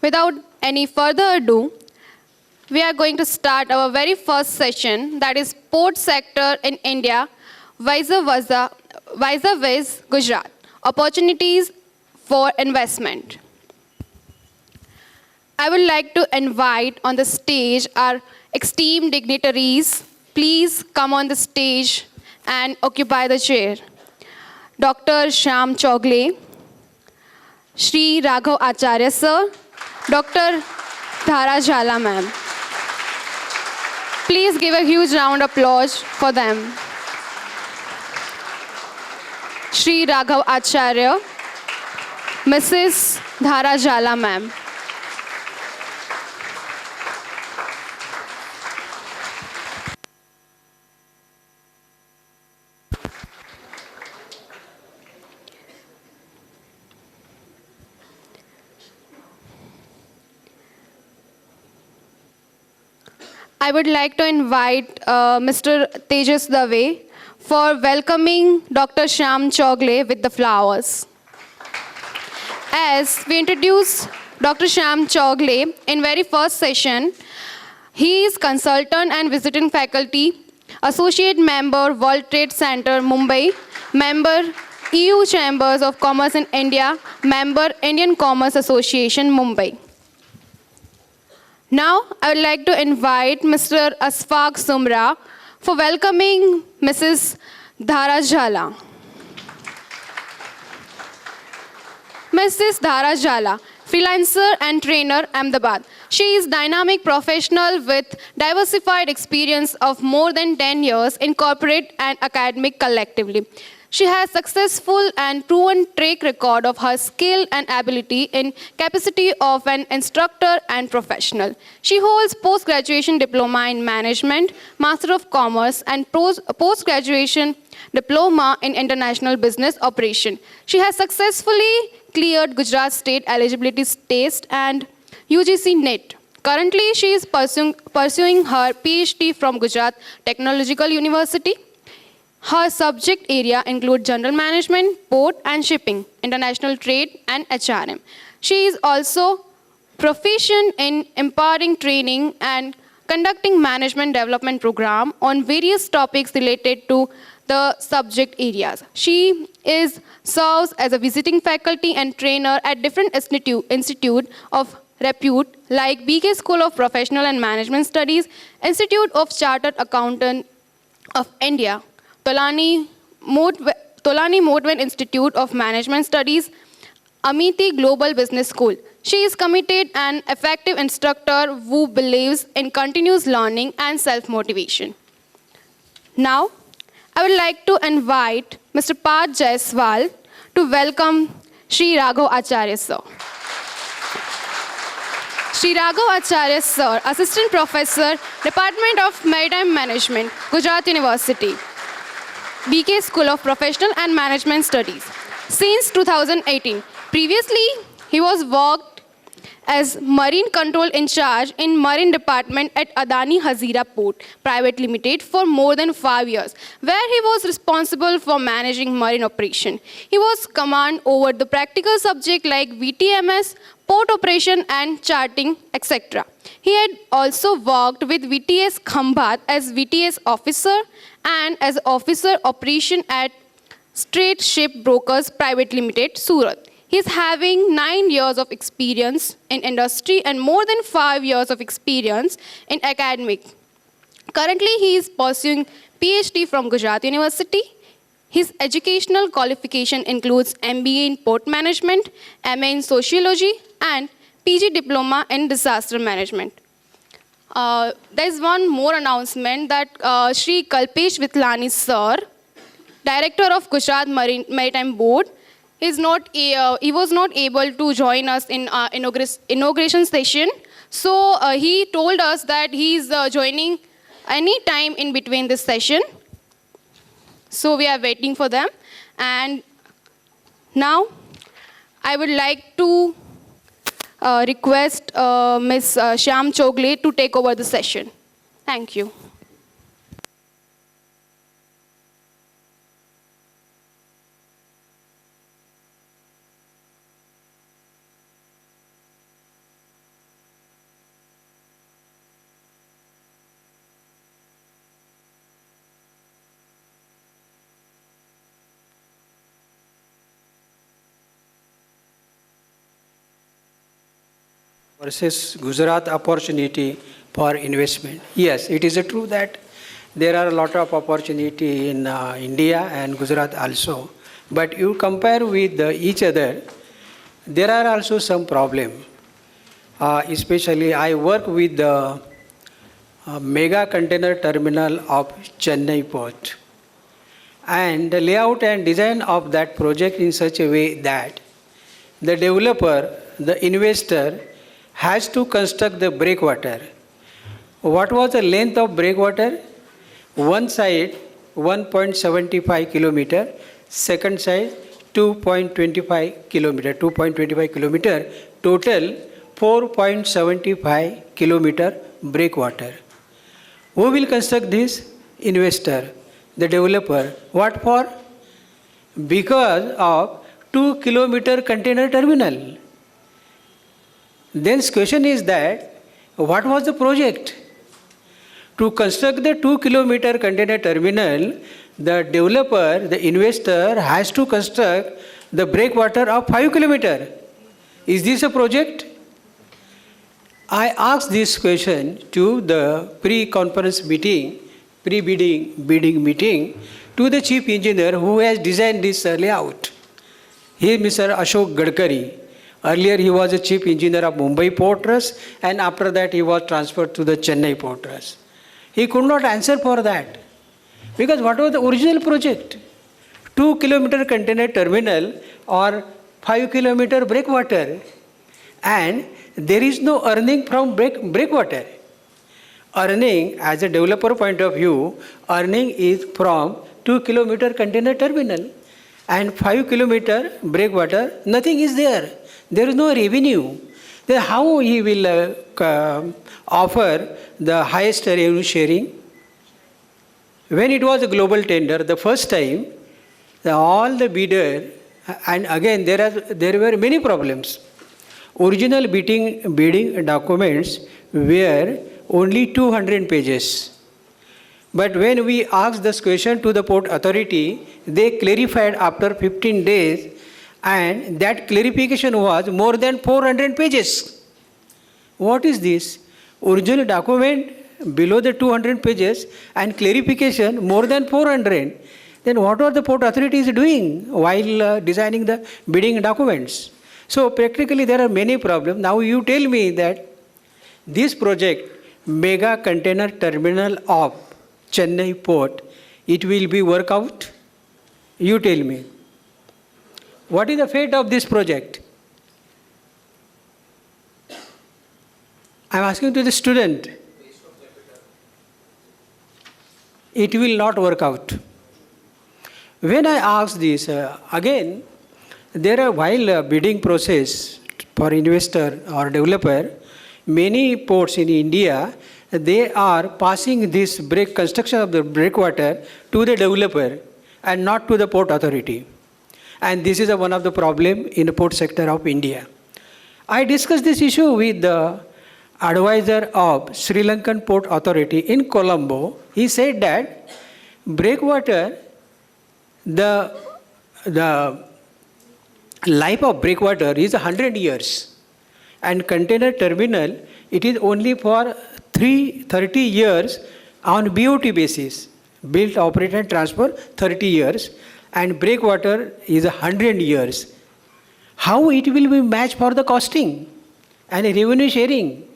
Without any further ado, we are going to start our very first session, that is port sector in India, vis-a-vis Gujarat, opportunities for investment. I would like to invite on the stage our esteemed dignitaries. Please come on the stage and occupy the chair. Dr. Shyam Chogle, Shri Raghav Acharya sir, Dr. Dhara Jhala ma'am. Please give a huge round of applause for them. Shri Raghav Acharya, Mrs. Dhara Jhala ma'am. I would like to invite Mr. Tejas Dave for welcoming Dr. Shyam Chogle with the flowers. As we introduce Dr. Shyam Chogle in very first session, he is consultant and visiting faculty, associate member World Trade Center Mumbai, member EU Chambers of Commerce in India, member Indian Commerce Association Mumbai. Now, I would like to invite Mr. Asfaq Sumra for welcoming Mrs. Dhara Jhala. Mrs. Dhara Jhala, freelancer and trainer, Ahmedabad. She is dynamic professional with diversified experience of more than 10 years in corporate and academic collectively. She has successful and proven track record of her skill and ability in capacity of an instructor and professional. She holds post-graduation diploma in management, Master of Commerce, and post-graduation diploma in international business operation. She has successfully cleared Gujarat State eligibility test and UGC NET. Currently, she is pursuing her PhD from Gujarat Technological University. Her subject area include general management, port and shipping, international trade, and HRM. She is also proficient in imparting training and conducting management development program on various topics related to the subject areas. She serves as a visiting faculty and trainer at different institute of repute like BK School of Professional and Management Studies, Institute of Chartered Accountant of India, Tolani Motwan Institute of Management Studies, Amity Global Business School. She is committed and effective instructor who believes in continuous learning and self-motivation. Now, I would like to invite Mr. Parth Jaiswal to welcome Shri Raghav Acharya sir. Shri Raghav Acharya sir, Assistant Professor, Department of Maritime Management, Gujarat University, BK School of Professional and Management Studies. Since 2018, previously he was worked as Marine Control in Charge in Marine Department at Adani Hazira Port Private Limited for more than 5 years, where he was responsible for managing marine operation. He was command over the practical subject like VTMS, port operation and charting, etc. He had also worked with VTS Khambat as VTS officer and as officer operation at Strait Ship Brokers Private Limited, Surat. He is having 9 years of experience in industry and more than 5 years of experience in academic. Currently, he is pursuing PhD from Gujarat University. His educational qualification includes MBA in Port Management, MA in Sociology, and PG Diploma in Disaster Management. There is one more announcement that Shri Kalpesh Vithlani sir, Director of Gujarat Maritime Board, he was not able to join us in our inauguration session. So he told us that he is joining any time in between this session. So we are waiting for them. And now I would like to request Ms. Shyam Chogle to take over the session. Thank you. versus Gujarat opportunity for investment. Yes, it is true that there are a lot of opportunity in India and Gujarat also. But you compare with each other, there are also some problem. Especially I work with the mega container terminal of Chennai port. And the layout and design of that project in such a way that the developer, the investor, has to construct the breakwater. What was the length of breakwater? One side 1.75 kilometer, second side 2.25 kilometer, total 4.75 kilometer breakwater. Who will construct this? Investor, the developer. What for? Because of 2-kilometer container terminal. Then question is that, what was the project? To construct the 2-kilometer container terminal, the developer, the investor has to construct the breakwater of 5 kilometer. Is this a project? I asked this question to the pre-conference meeting, pre-bidding meeting, to the chief engineer who has designed this layout. He is Mr. Ashok Gadkari. Earlier he was the chief engineer of Mumbai Port Trust, and after that he was transferred to the Chennai Port Trust. He could not answer for that. Because what was the original project? 2-kilometer container terminal or 5-kilometer breakwater. And there is no earning from breakwater. Earning, as a developer point of view, earning is from 2-kilometer container terminal and 5-kilometer breakwater, nothing is there. There is no revenue. Then how he will offer the highest revenue sharing? When it was a global tender, the first time, all the bidder, and again there were many problems. Original bidding documents were only 200 pages. But when we asked this question to the Port Authority, they clarified after 15 days, and that clarification was more than 400 pages. What is this? Original document below the 200 pages and clarification more than 400. Then what are the Port Authorities doing while designing the bidding documents? So practically there are many problems. Now you tell me that this project, mega container terminal of Chennai port, it will be work out? You tell me. What is the fate of this project? I am asking to the student. It will not work out. When I ask this, again, there are, while bidding process for investor or developer, many ports in India, they are passing this construction of the breakwater to the developer and not to the Port Authority. And this is one of the problems in the port sector of India. I discussed this issue with the advisor of Sri Lankan Port Authority in Colombo. He said that breakwater, the life of breakwater is 100 years, and container terminal, it is only for 30 years on BOT basis, built, operate and transfer 30 years, and breakwater is 100 years. How it will be matched for the costing and revenue sharing?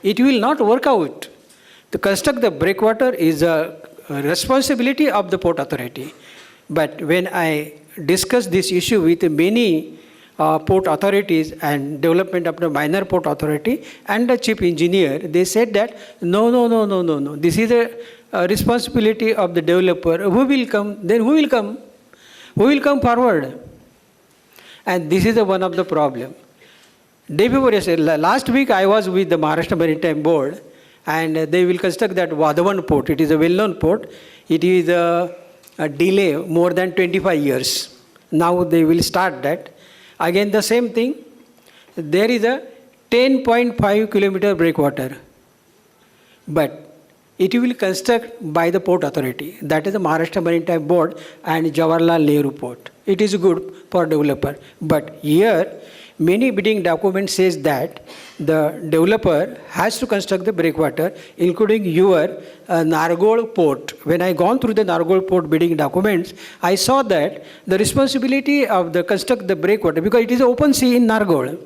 It will not work out. To construct the breakwater is a responsibility of the Port Authority. But when I discussed this issue with many port authorities and development of the minor port authority and the chief engineer, they said that no. This is a responsibility of the developer. Who will come? Then who will come? Who will come forward? And this is one of the problem. Day before yesterday, last week I was with the Maharashtra Maritime Board, and they will construct that Vadhavan port. It is a well-known port. It is a delay more than 25 years. Now they will start that. Again the same thing. There is a 10.5 kilometer breakwater, but it will construct by the Port Authority. That is the Maharashtra Maritime Board and Jawaharlal Nehru Port. It is good for developer. But here many bidding documents says that the developer has to construct the breakwater, including your Nargol port. When I gone through the Nargol port bidding documents, I saw that the responsibility of the construct the breakwater, because it is open sea in Nargol,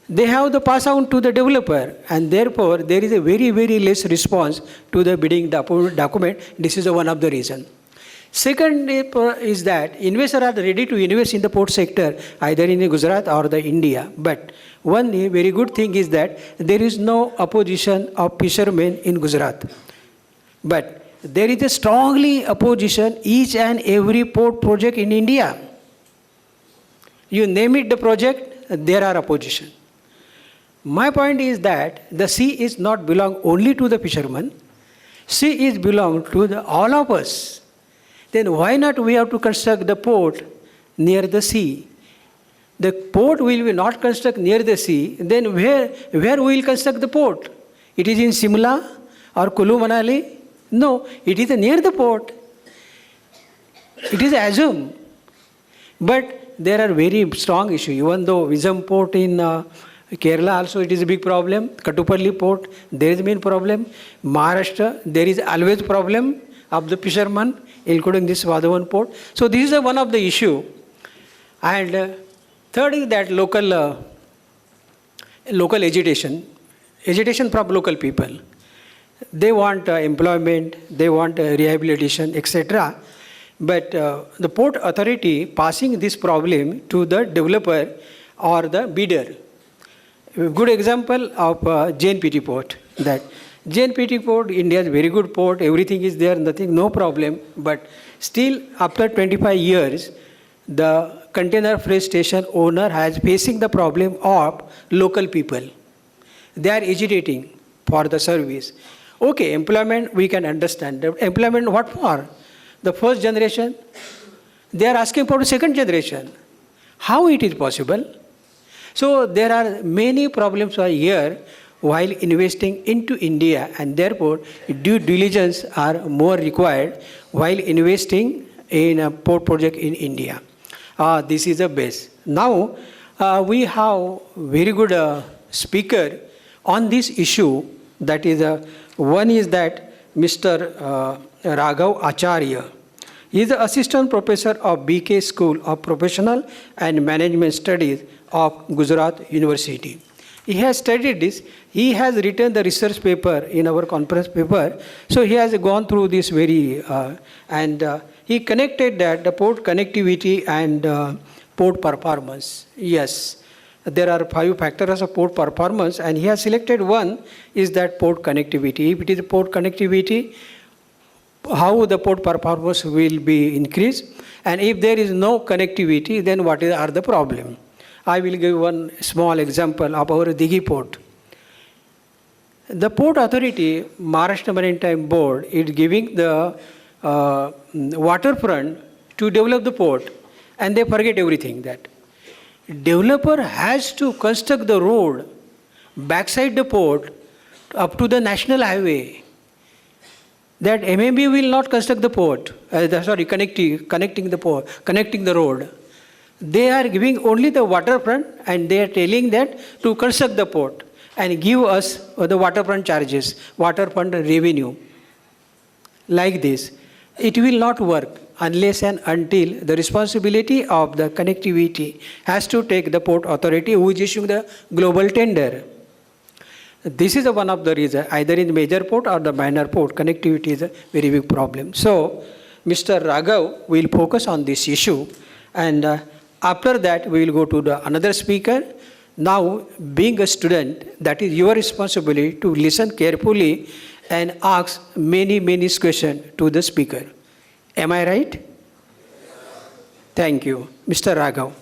they have the pass on to the developer, and therefore there is a very, very less response to the bidding document. This is one of the reason. Second is that investors are ready to invest in the port sector, either in Gujarat or the India. But one very good thing is that there is no opposition of fishermen in Gujarat. But there is a strongly opposition each and every port project in India. You name it the project, there are opposition. My point is that the sea is not belong only to the fishermen. Sea is belong to all of us. Then why not we have to construct the port near the sea? The port will be not construct near the sea, then where we will construct the port? It is in Simla or Kulu Manali? No, it is near the port. It is assumed. But there are very strong issues, even though Vizag port in Kerala also it is a big problem. Katupalli port, there is a main problem. Maharashtra, there is always problem of the fishermen, including this Vadhavan port. So this is one of the issue. And third is that local agitation from local people. They want employment, they want rehabilitation, etc. But the port authority passing this problem to the developer or the bidder. A good example of JNPT port, that JNPT port, India is very good port, everything is there, nothing, no problem. But still, after 25 years, the container freight station owner has facing the problem of local people. They are agitating for the service. Okay, employment we can understand. Employment what for? The first generation, they are asking for the second generation. How it is possible? So there are many problems are here while investing into India, and therefore due diligence are more required while investing in a port project in India. This is the base. Now we have very good speaker on this issue. That is one is that Mr. Raghav Acharya. He is the assistant professor of BK School of Professional and Management Studies of Gujarat University. He has studied this. He has written the research paper in our conference paper. So he has gone through this very, and he connected that the port connectivity and port performance. Yes, there are 5 factors of port performance, and he has selected one is that port connectivity. If it is port connectivity, how the port performance will be increased, and if there is no connectivity, then what are the problem? I will give one small example of our Dighi port. The port authority, Maharashtra Maritime Board, is giving the waterfront to develop the port, and they forget everything. That developer has to construct the road backside the port up to the national highway. That MMB will not construct the port, connecting the port, connecting the road. They are giving only the waterfront, and they are telling that to construct the port and give us the waterfront charges, waterfront revenue. Like this, it will not work unless and until the responsibility of the connectivity has to take the port authority who is issuing the global tender. This is one of the reasons, either in major port or the minor port, connectivity is a very big problem. So, Mr. Raghav will focus on this issue, and after that we will go to another speaker. Now, being a student, that is your responsibility to listen carefully and ask many questions to the speaker. Am I right? Thank you. Mr. Raghav.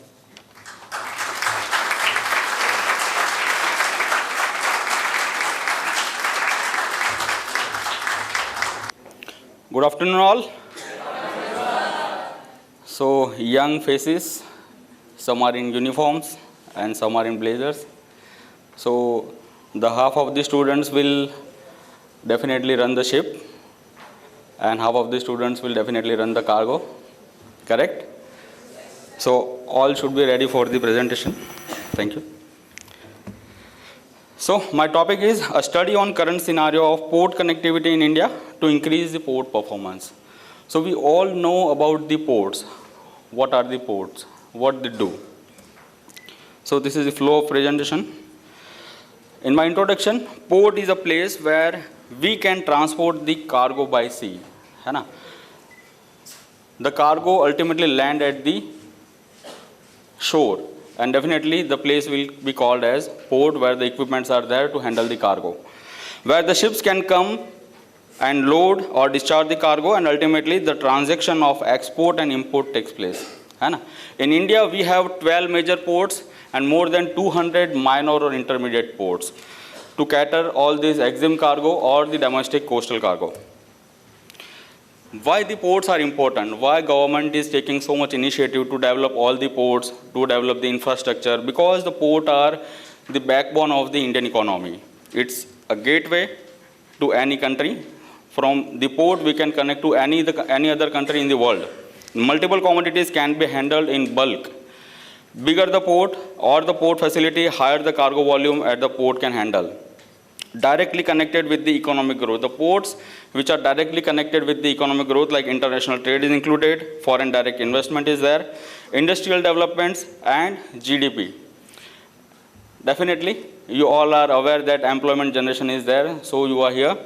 Good afternoon all. So, young faces, some are in uniforms and some are in blazers. So, the half of the students will definitely run the ship and half of the students will definitely run the cargo, correct? So, all should be ready for the presentation. Thank you. So my topic is a study on current scenario of port connectivity in India to increase the port performance. So we all know about the ports. What are the ports? What they do? So this is the flow of presentation. In my introduction, port is a place where we can transport the cargo by sea. है ना? The cargo ultimately land at the shore, and definitely the place will be called as port, where the equipments are there to handle the cargo, where the ships can come and load or discharge the cargo, and ultimately the transaction of export and import takes place. है ना? In India, we have 12 major ports and more than 200 minor or intermediate ports to cater all this EXIM cargo or the domestic coastal cargo. Why the ports are important? Why government is taking so much initiative to develop all the ports, to develop the infrastructure? Because the port are the backbone of the Indian economy. It's a gateway to any country. From the port, we can connect to any other country in the world. Multiple commodities can be handled in bulk. Bigger the port or the port facility, higher the cargo volume at the port can handle. Directly connected with the economic growth. The ports which are directly connected with the economic growth, like international trade is included, foreign direct investment is there, industrial developments and GDP. Definitely, you all are aware that employment generation is there, so you are here.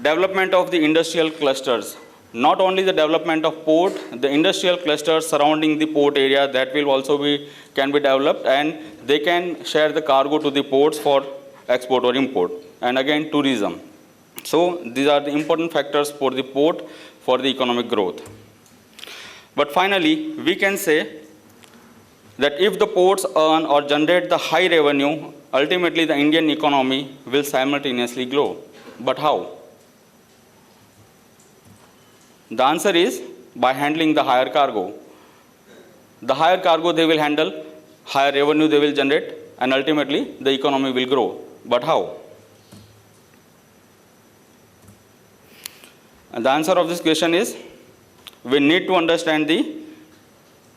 Development of the industrial clusters. Not only the development of port, the industrial clusters surrounding the port area, that will also can be developed, and they can share the cargo to the ports for export or import. And again, tourism. So these are the important factors for the port for the economic growth. But finally, we can say that if the ports earn or generate the high revenue, ultimately the Indian economy will simultaneously grow. But how? The answer is by handling the higher cargo. The higher cargo they will handle, higher revenue they will generate, and ultimately the economy will grow. But how? And the answer of this question is, we need to understand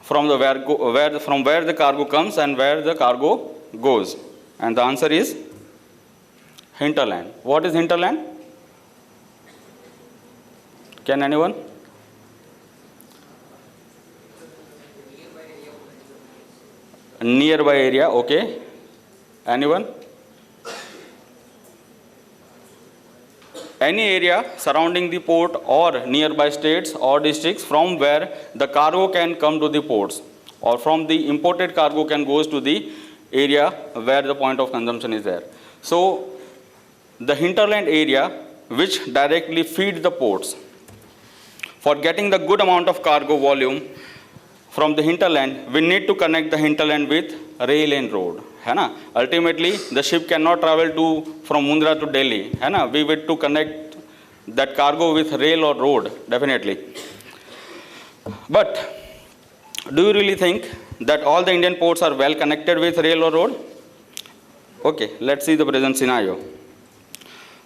from where the cargo comes and where the cargo goes. And the answer is hinterland. What is hinterland? Can anyone? Nearby area, okay. Anyone? Any area surrounding the port or nearby states or districts from where the cargo can come to the ports, or from the imported cargo can goes to the area where the point of consumption is there. So the hinterland area which directly feed the ports. For getting the good amount of cargo volume from the hinterland, we need to connect the hinterland with rail and road. है ना? Ultimately, the ship cannot travel from Mundra to Delhi. है ना? We need to connect that cargo with rail or road, definitely. But do you really think that all the Indian ports are well connected with rail or road? Okay, let's see the present scenario.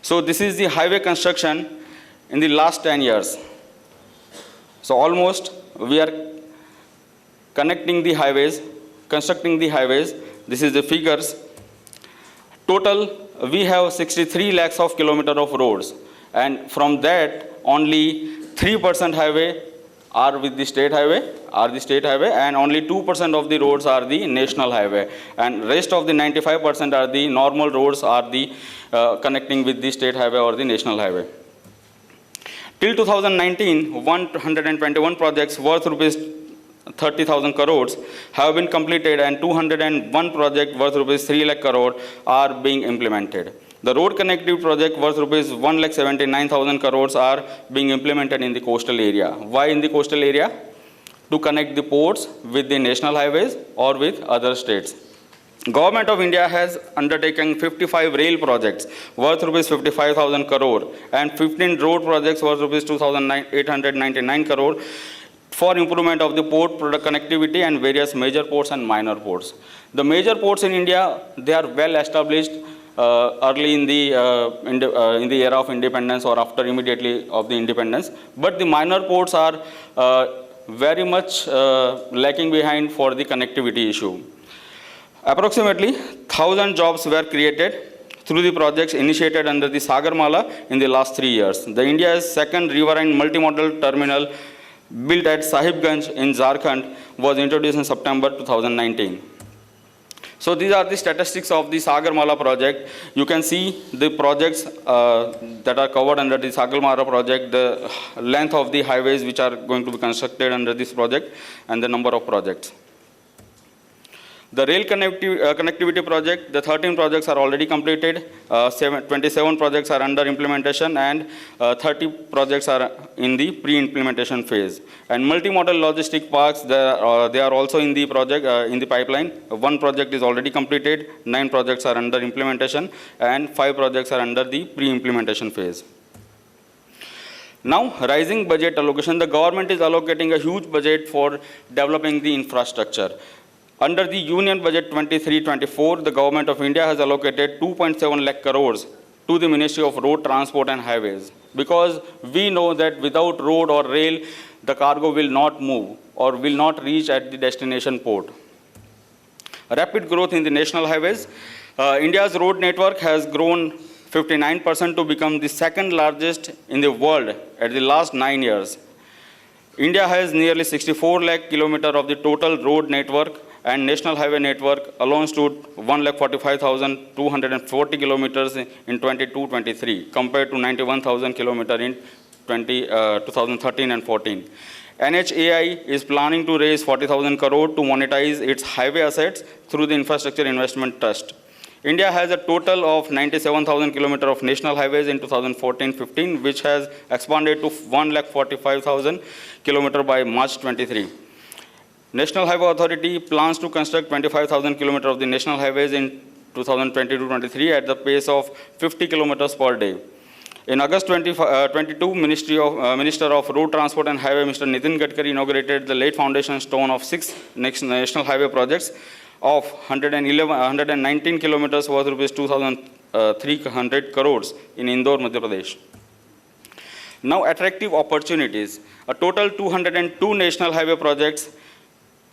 So this is the highway construction in the last 10 years. So almost we are connecting the highways, constructing the highways. This is the figures. Total, we have 63 lakhs of kilometers of roads. And from that, only 3% highway are with the state highway, and only 2% of the roads are the national highway. And rest of the 95% are the normal roads, are the connecting with the state highway or the national highway. Till 2019, 121 projects worth rupees 30,000 crores have been completed, and 201 projects worth rupees 3 lakh crore are being implemented. The road connectivity project worth rupees 1,79,000 crores are being implemented in the coastal area. Why in the coastal area? To connect the ports with the national highways or with other states. Government of India has undertaken 55 rail projects worth rupees 55,000 crore and 15 road projects worth rupees 2,899 crore for improvement of the port product connectivity and various major ports and minor ports. The major ports in India, they are well established early in the era of independence or after immediately of the independence. But the minor ports are very much lacking behind for the connectivity issue. Approximately 1,000 jobs were created through the projects initiated under the Sagarmala in the last 3 years. The India's second riverine multimodal terminal built at Sahibganj in Jharkhand was introduced in September 2019. So these are the statistics of the Sagarmala project. You can see the projects that are covered under the Sagarmala project, the length of the highways which are going to be constructed under this project, and the number of projects. The rail connectivity project, the 13 projects are already completed, 27 projects are under implementation, and 30 projects are in the pre-implementation phase. And multimodal logistic parks, they are also in the project, in the pipeline. One project is already completed, 9 projects are under implementation, and 5 projects are under the pre-implementation phase. Now, rising budget allocation, the government is allocating a huge budget for developing the infrastructure. Under the Union Budget 23-24, the Government of India has allocated 2.7 lakh crores to the Ministry of Road Transport and Highways, because we know that without road or rail, the cargo will not move or will not reach at the destination port. Rapid growth in the national highways. India's road network has grown 59% to become the second largest in the world at the last 9 years. India has nearly 64 lakh kilometers of the total road network, and national highway network alone stood 1,45,240 kilometers in 22-23 compared to 91,000 kilometers in 2013 and 14. NHAI is planning to raise 40,000 crore to monetize its highway assets through the Infrastructure Investment Trust. India has a total of 97,000 kilometers of national highways in 2014-15, which has expanded to 1,45,000 kilometers by March 23. National Highway Authority plans to construct 25,000 kilometers of the national highways in 2022-23 at the pace of 50 kilometers per day. In August 22, Minister of Road Transport and Highway, Mr. Nitin Gadkari, inaugurated the late foundation stone of 6 national highway projects of 119 kilometers worth rupees 2,300 crores in Indore, Madhya Pradesh. Now, attractive opportunities. A total 202 national highway projects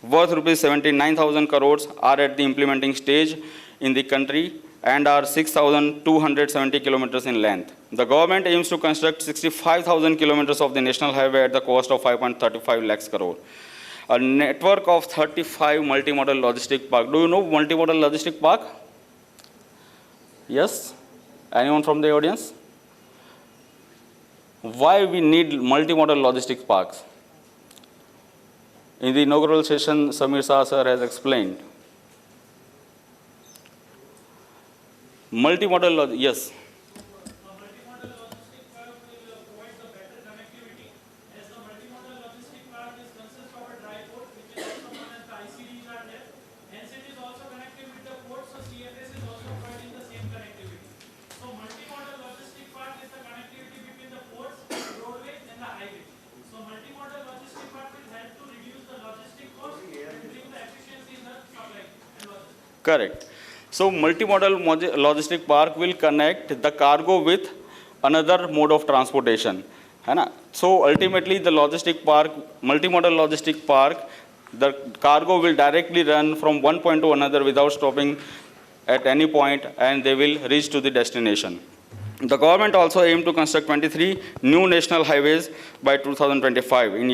worth rupees 79,000 crores are at the implementing stage in the country and are 6,270 kilometers in length. The government aims to construct 65,000 kilometers of the national highway at the cost of 5.35 lakhs crore. A network of 35 multimodal logistic park. Do you know multimodal logistic park? Yes? Anyone from the audience? Why we need multimodal logistic parks? In the inaugural session, Samir Shah sir has explained. Multimodal, yes. Multimodal logistic park will provide the better connectivity, as the multimodal logistic park consists of a dry port, which is also known as the ICDs are there. Hence, it is also connected with the port, so CFS is also providing the same connectivity. So, multimodal logistic park is the connectivity between the ports, roadways, and the highways. So, multimodal logistic park will help to reduce the logistic cost and bring the efficiency in the supply and logistics. Correct. So, multimodal logistic park will connect the cargo with another mode of transportation. So, ultimately, the logistic park, multimodal logistic park, the cargo will directly run from one point to another without stopping at any point, and they will reach to the destination. The government also aimed to construct 23 new national highways by 2025. In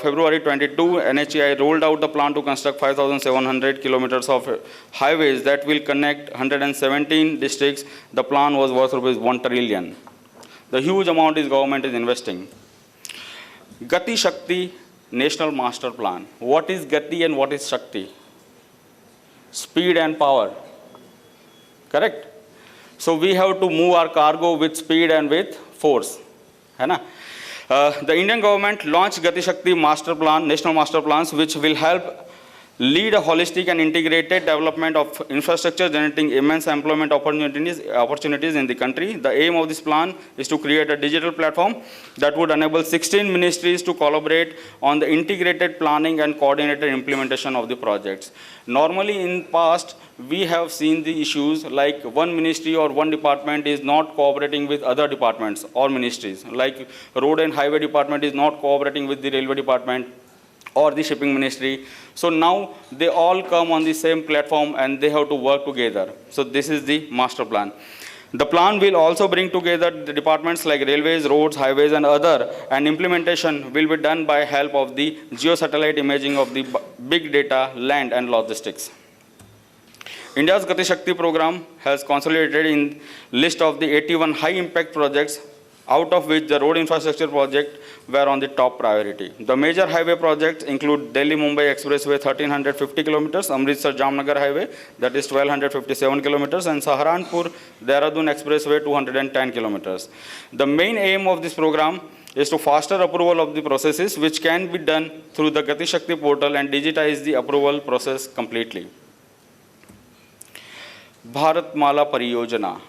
February 22, NHAI rolled out the plan to construct 5,700 kilometers of highways that will connect 117 districts. The plan was worth rupees 1 trillion. The huge amount is government is investing. Gati Shakti National Master Plan. What is Gati and what is Shakti? Speed and power. Correct? So we have to move our cargo with speed and with force. The Indian government launched Gati Shakti Master Plan, National Master Plans, which will help lead a holistic and integrated development of infrastructure, generating immense employment opportunities in the country. The aim of this plan is to create a digital platform that would enable 16 ministries to collaborate on the integrated planning and coordinated implementation of the projects. Normally in past, we have seen the issues like one ministry or one department is not cooperating with other departments or ministries. Like road and highway department is not cooperating with the railway department, or the shipping ministry. So now they all come on the same platform and they have to work together. So this is the master plan. The plan will also bring together the departments like railways, roads, highways and other, and implementation will be done by help of the geosatellite imaging of the big data, land and logistics. India's Gati Shakti program has consolidated in list of the 81 high impact projects, out of which the road infrastructure project were on the top priority. The major highway projects include Delhi-Mumbai Expressway 1350 kilometers, Amritsar-Jamnagar Highway that is 1257 kilometers, and Saharanpur-Dehradun Expressway 210 kilometers. The main aim of this program is to foster approval of the processes which can be done through the Gati Shakti portal and digitize the approval process completely. Bharatmala Pariyojana.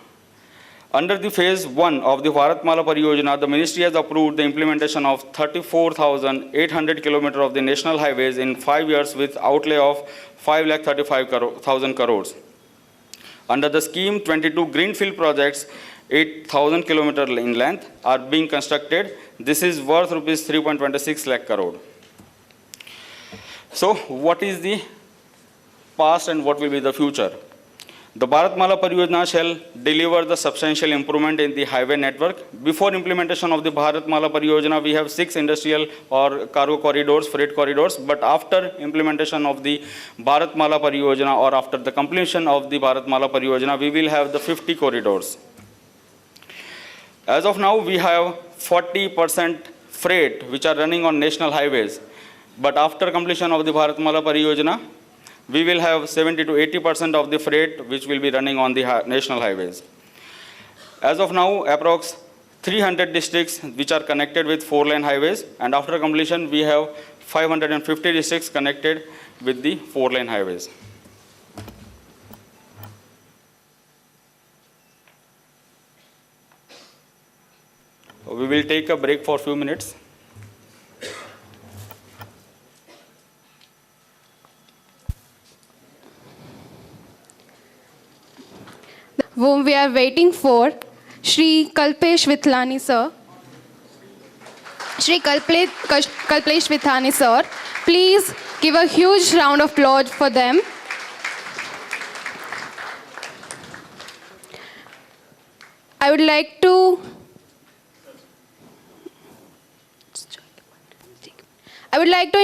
Under the phase 1 of the Bharatmala Pariyojana, the ministry has approved the implementation of 34,800 kilometers of the national highways in 5 years with outlay of 5,35,000 crores. Under the scheme, 22 greenfield projects, 8,000 kilometers in length, are being constructed. This is worth rupees 3.26 lakh crore. So, what is the past and what will be the future? The Bharatmala Pariyojana shall deliver the substantial improvement in the highway network. Before implementation of the Bharatmala Pariyojana, we have 6 industrial or cargo corridors, freight corridors, but after implementation of the Bharatmala Pariyojana or after the completion of the Bharatmala Pariyojana, we will have the 50 corridors. As of now, we have 40% freight which are running on national highways, but after completion of the Bharatmala Pariyojana, we will have 70 to 80% of the freight which will be running on the national highways. As of now, approx 300 districts which are connected with 4-lane highways, and after completion, we have 550 districts connected with the 4-lane highways. We will take a break for a few minutes. Whom we are waiting for, Shri Kalpesh Vithlani sir. Shri Kalpesh Vithlani sir, please give a huge round of applause for them. I would like to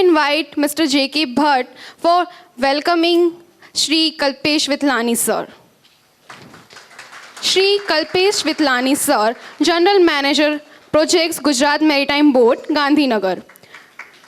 invite Mr. J.K. Bhatt for welcoming Shri Kalpesh Vithlani sir. Shri Kalpesh Vithlani sir, General Manager, Projects Gujarat Maritime Board, Gandhinagar.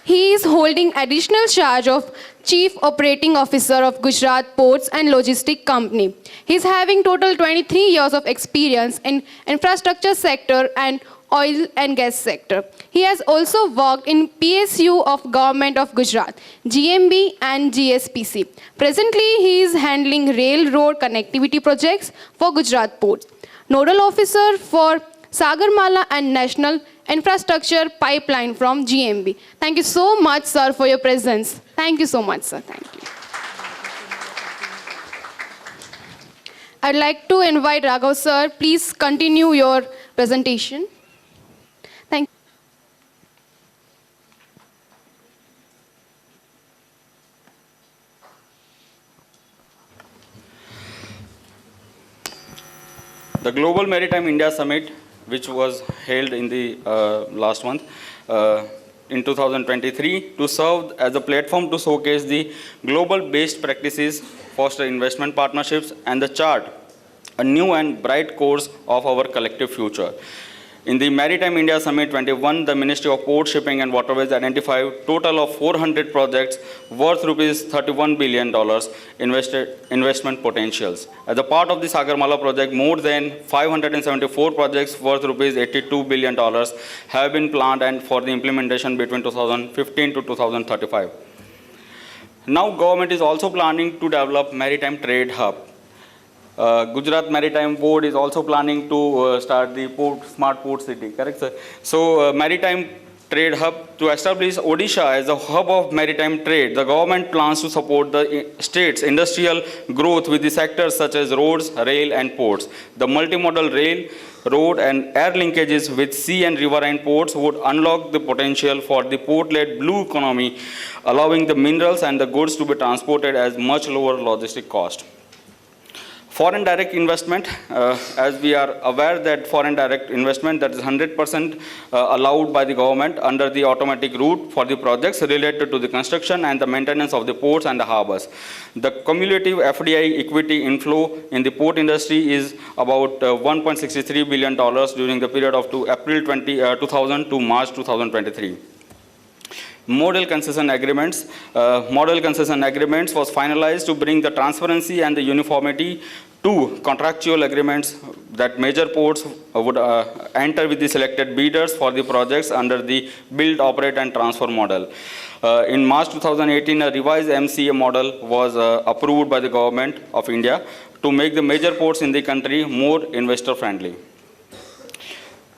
He is holding additional charge of Chief Operating Officer of Gujarat Ports and Logistics Company. He is having total 23 years of experience in infrastructure sector and oil and gas sector. He has also worked in PSU of Government of Gujarat, GMB and GSPC. Presently, he is handling railroad connectivity projects for Gujarat Ports. Nodal Officer for Sagarmala and National Infrastructure Pipeline from GMB. Thank you so much, sir, for your presence. Thank you so much, sir. Thank you. I'd like to invite Raghav, sir. Please continue your presentation. Thank you. The Global Maritime India Summit, which was held in the last month in 2023, to serve as a platform to showcase the global based practices, foster investment partnerships, and the chart a new and bright course of our collective future. In the Maritime India Summit 21, the Ministry of Port, Shipping and Waterways identified a total of 400 projects worth rupees $31 billion investment potentials. As a part of the Sagarmala project, more than 574 projects worth rupees $82 billion have been planned and for the implementation between 2015 to 2035. Now, government is also planning to develop maritime trade hub. Gujarat Maritime Board is also planning to start the smart port city, correct, sir? So, maritime trade hub. To establish Odisha as a hub of maritime trade, the government plans to support the state's industrial growth with the sectors such as roads, rail, and ports. The multimodal rail, road, and air linkages with sea and riverine ports would unlock the potential for the port-led blue economy, allowing the minerals and the goods to be transported at much lower logistic cost. Foreign direct investment, as we are aware that foreign direct investment that is 100% allowed by the government under the automatic route for the projects related to the construction and the maintenance of the ports and the harbors. The cumulative FDI equity inflow in the port industry is about $1.63 billion during the period of April 2000 to March 2023. Model concession agreements. Model concession agreements was finalized to bring the transparency and the uniformity to contractual agreements that major ports would enter with the selected bidders for the projects under the build, operate, and transfer model. In March 2018, a revised MCA model was approved by the Government of India to make the major ports in the country more investor-friendly.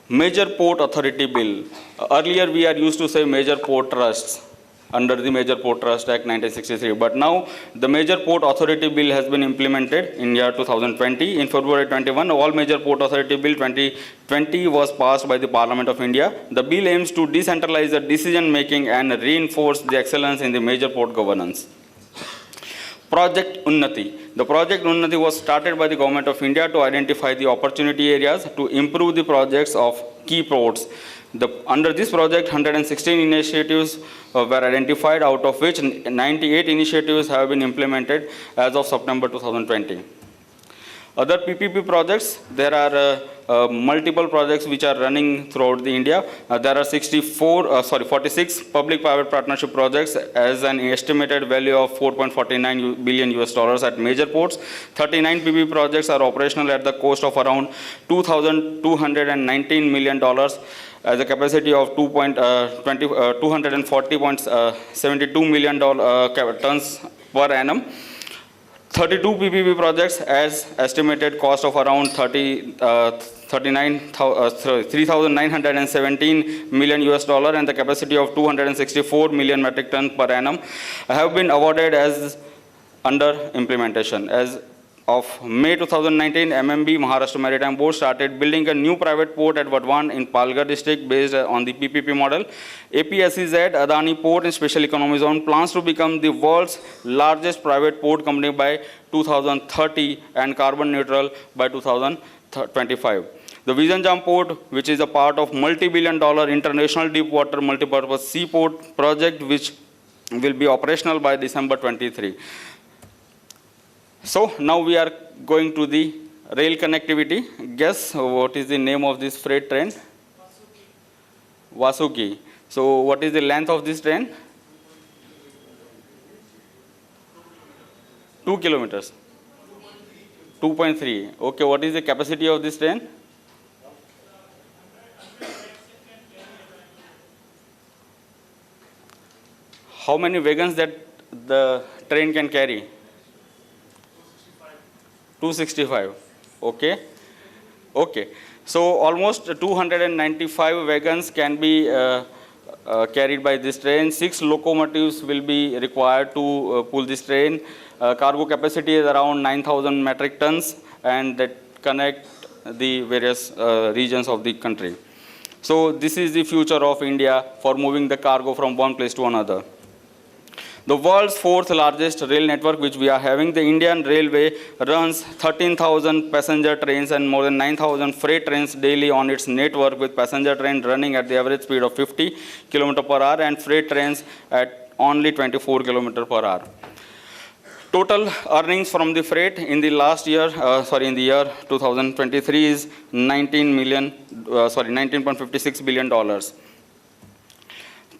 Major Port Authority Bill. Earlier we are used to say Major Port Trusts under the Major Port Trust Act 1963. But now the Major Port Authority Bill has been implemented in year 2020. In February 21, all Major Port Authority Bill 2020 was passed by the Parliament of India. The bill aims to decentralize the decision making and reinforce the excellence in the major port governance. Project Unnati. The Project Unnati was started by the Government of India to identify the opportunity areas to improve the projects of key ports. Under this project, 116 initiatives were identified, out of which 98 initiatives have been implemented as of September 2020. Other PPP projects, there are multiple projects which are running throughout the India. There are 46 public-private partnership projects as an estimated value of $4.49 billion at major ports. 39 PPP projects are operational at the cost of around $219 million as a capacity of 240.72 million tons per annum. 32 PPP projects as estimated cost of around $3,917 million and the capacity of 264 million metric ton per annum have been awarded as under implementation. As of May 2019, MMB Maharashtra Maritime Board started building a new private port at Vadwan in Palghar district based on the PPP model. APSEZ, Adani Port in Special Economic Zone, plans to become the world's largest private port company by 2030 and carbon neutral by 2025. The Vizhinjam Port, which is a part of multi-billion-dollar international deep-water multipurpose seaport project, which will be operational by December 23. So now we are going to the rail connectivity. Guess what is the name of this freight train? Vasuki. So what is the length of this train? 2 kilometers. 2.3. Okay, what is the capacity of this train? How many wagons that the train can carry? 265. Okay. Okay. So almost 295 wagons can be carried by this train. 6 locomotives will be required to pull this train. Cargo capacity is around 9,000 metric tons and that connect the various regions of the country. So this is the future of India for moving the cargo from one place to another. The world's 4th largest rail network which we are having, the Indian Railway runs 13,000 passenger trains and more than 9,000 freight trains daily on its network, with passenger train running at the average speed of 50 km per hour and freight trains at only 24 km per hour. Total earnings from the freight in the last year, in the year 2023 is $19.56 billion.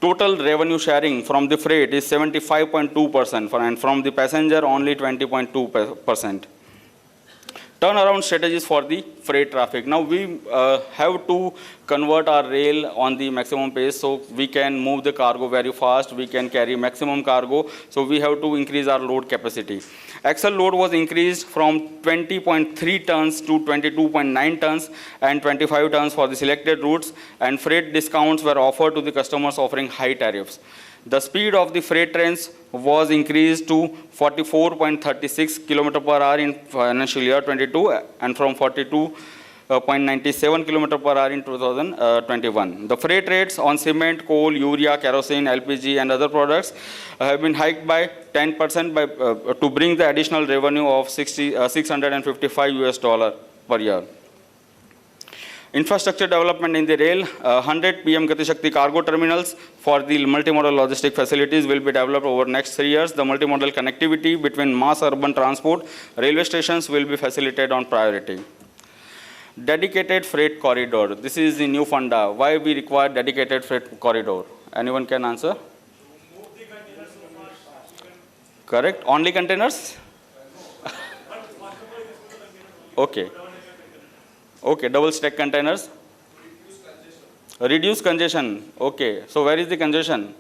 Total revenue sharing from the freight is 75.2% and from the passenger only 20.2%. turnaround strategies for the freight traffic. Now we have to convert our rail on the maximum pace so we can move the cargo very fast, we can carry maximum cargo, so we have to increase our load capacity. Axle load was increased from 20.3 tons to 22.9 tons and 25 tons for the selected routes, and freight discounts were offered to the customers offering high tariffs. The speed of the freight trains was increased to 44.36 km per hour in financial year 22 and from 42.97 km per hour in 2021. The freight rates on cement, coal, urea, kerosene, LPG and other products have been hiked by 10% to bring the additional revenue of $655 per year. Infrastructure development in the rail, 100 PM Gati Shakti cargo terminals for the multimodal logistic facilities will be developed over next 3 years. The multimodal connectivity between mass urban transport, railway stations will be facilitated on priority. Dedicated freight corridor. This is the new funda. Why we require dedicated freight corridor? Anyone can answer? Correct. Only containers? Okay. Okay, double stack containers. Reduce congestion. Okay, so where is the congestion?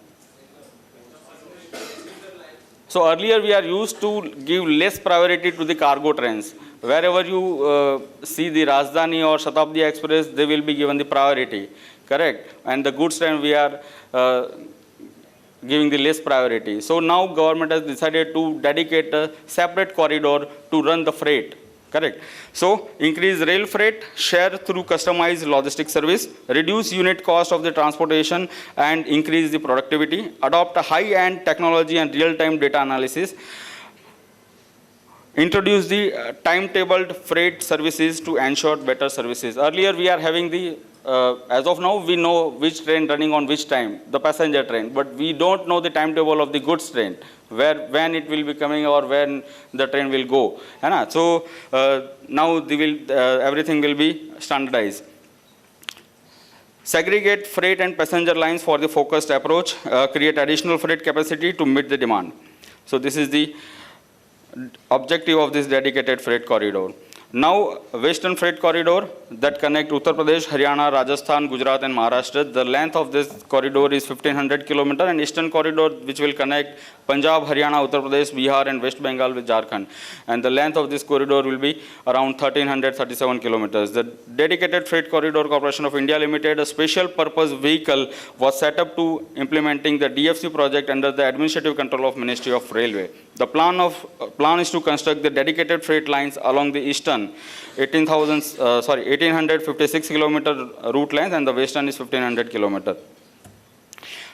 So earlier we are used to give less priority to the cargo trains. Wherever you see the Rajdhani or Shatabdi Express, they will be given the priority. Correct? And the goods train we are giving the less priority. So now government has decided to dedicate a separate corridor to run the freight. Correct. So increase rail freight, share through customized logistic service, reduce unit cost of the transportation and increase the productivity, adopt a high-end technology and real-time data analysis, introduce the timetabled freight services to ensure better services. Earlier we are having the, as of now we know which train running on which time, the passenger train, but we don't know the timetable of the goods train, when it will be coming or when the train will go. So now everything will be standardized. Segregate freight and passenger lines for the focused approach, create additional freight capacity to meet the demand. So this is the objective of this dedicated freight corridor. Now, Western Freight Corridor that connect Uttar Pradesh, Haryana, Rajasthan, Gujarat and Maharashtra. The length of this corridor is 1500 km, and Eastern Corridor which will connect Punjab, Haryana, Uttar Pradesh, Bihar and West Bengal with Jharkhand. And the length of this corridor will be around 1337 kilometers. The Dedicated Freight Corridor Corporation of India Limited, a special purpose vehicle, was set up to implementing the DFC project under the administrative control of Ministry of Railway. The plan is to construct the dedicated freight lines along the eastern 1856 kilometer route length, and the western is 1500 kilometer.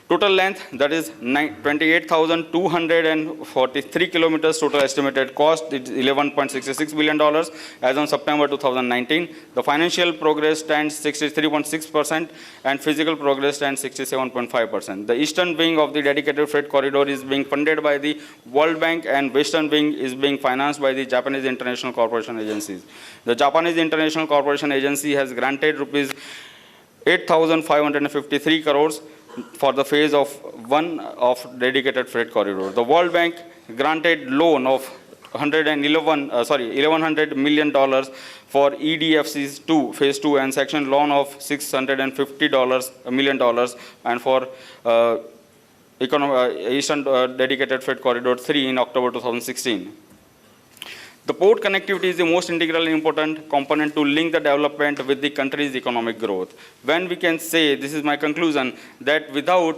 Total length, that is 28,243 kilometers. Total estimated cost is $11.66 billion as on September 2019. The financial progress stands 63.6% and physical progress stands 67.5%. The eastern wing of the dedicated freight corridor is being funded by the World Bank, and western wing is being financed by the Japanese International Corporation agencies. The Japanese International Corporation Agency has granted rupees 8,553 crores for the phase of 1 of dedicated freight corridor. The World Bank granted loan of $1,100 million for EDFC's phase 2 and section loan of $650 million and for Eastern Dedicated Freight Corridor 3 in October 2016. The port connectivity is the most integral and important component to link the development with the country's economic growth. When we can say, this is my conclusion, that without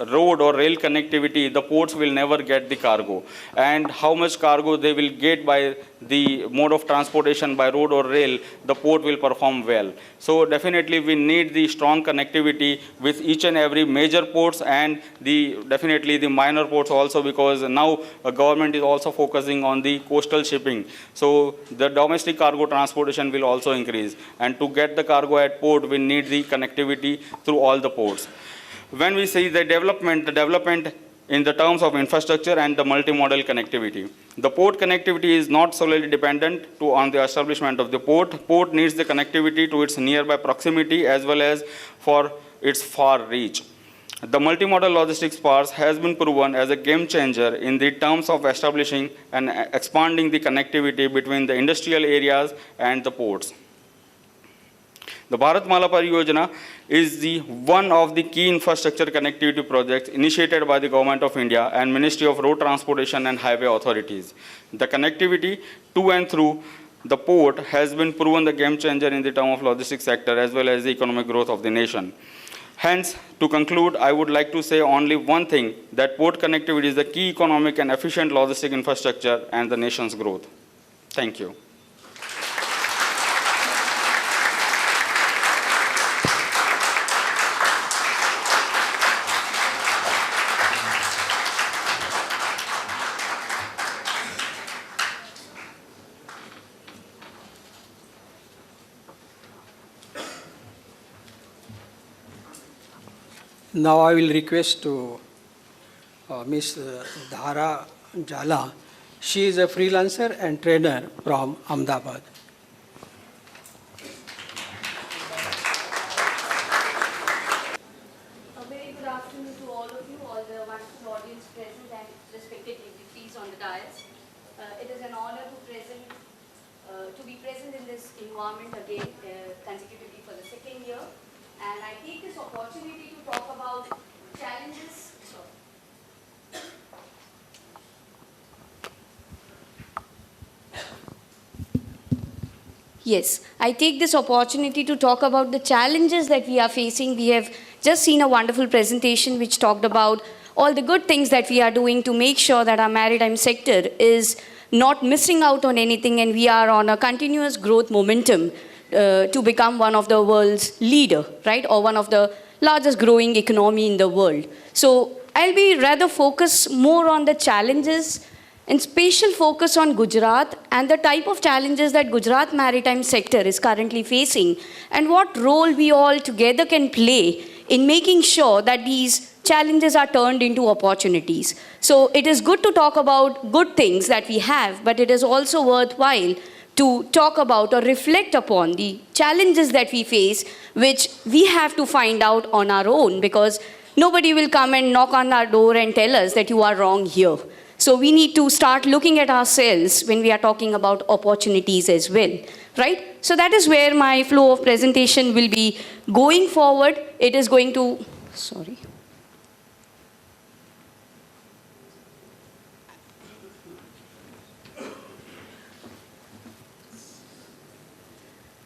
road or rail connectivity, the ports will never get the cargo. And how much cargo they will get by the mode of transportation by road or rail, the port will perform well. So definitely we need the strong connectivity with each and every major ports and definitely the minor ports also, because now the government is also focusing on the coastal shipping. So the domestic cargo transportation will also increase. And to get the cargo at port, we need the connectivity through all the ports. When we say the development in the terms of infrastructure and the multimodal connectivity. The port connectivity is not solely dependent on the establishment of the port. Port needs the connectivity to its nearby proximity as well as for its far reach. The multimodal logistics park has been proven as a game changer in the terms of establishing and expanding the connectivity between the industrial areas and the ports. The Bharatmala Pariyojana is one of the key infrastructure connectivity projects initiated by the Government of India and Ministry of Road Transportation and Highway Authorities. The connectivity to and through the port has been proven the game changer in the term of logistics sector as well as the economic growth of the nation. Hence, to conclude, I would like to say only one thing, that port connectivity is the key economic and efficient logistic infrastructure and the nation's growth. Thank you. Now I will request to Ms. Dhara Jala. She is a freelancer and trainer from Ahmedabad. A very good afternoon to all of you, all the wonderful audience present and respected dignitaries on the dais. It is an honor to be present in this environment again consecutively for the second year. And I take this opportunity to talk about challenges. Yes, I take this opportunity to talk about the challenges that we are facing. We have just seen a wonderful presentation which talked about all the good things that we are doing to make sure that our maritime sector is not missing out on anything, and we are on a continuous growth momentum to become one of the world's leader, right? Or one of the largest growing economy in the world. So I'll be rather focused more on the challenges and special focus on Gujarat and the type of challenges that Gujarat maritime sector is currently facing and what role we all together can play in making sure that these challenges are turned into opportunities. So it is good to talk about good things that we have, but it is also worthwhile to talk about or reflect upon the challenges that we face, which we have to find out on our own, because nobody will come and knock on our door and tell us that you are wrong here. So we need to start looking at ourselves when we are talking about opportunities as well, right? So that is where my flow of presentation will be going forward. It is going to, sorry.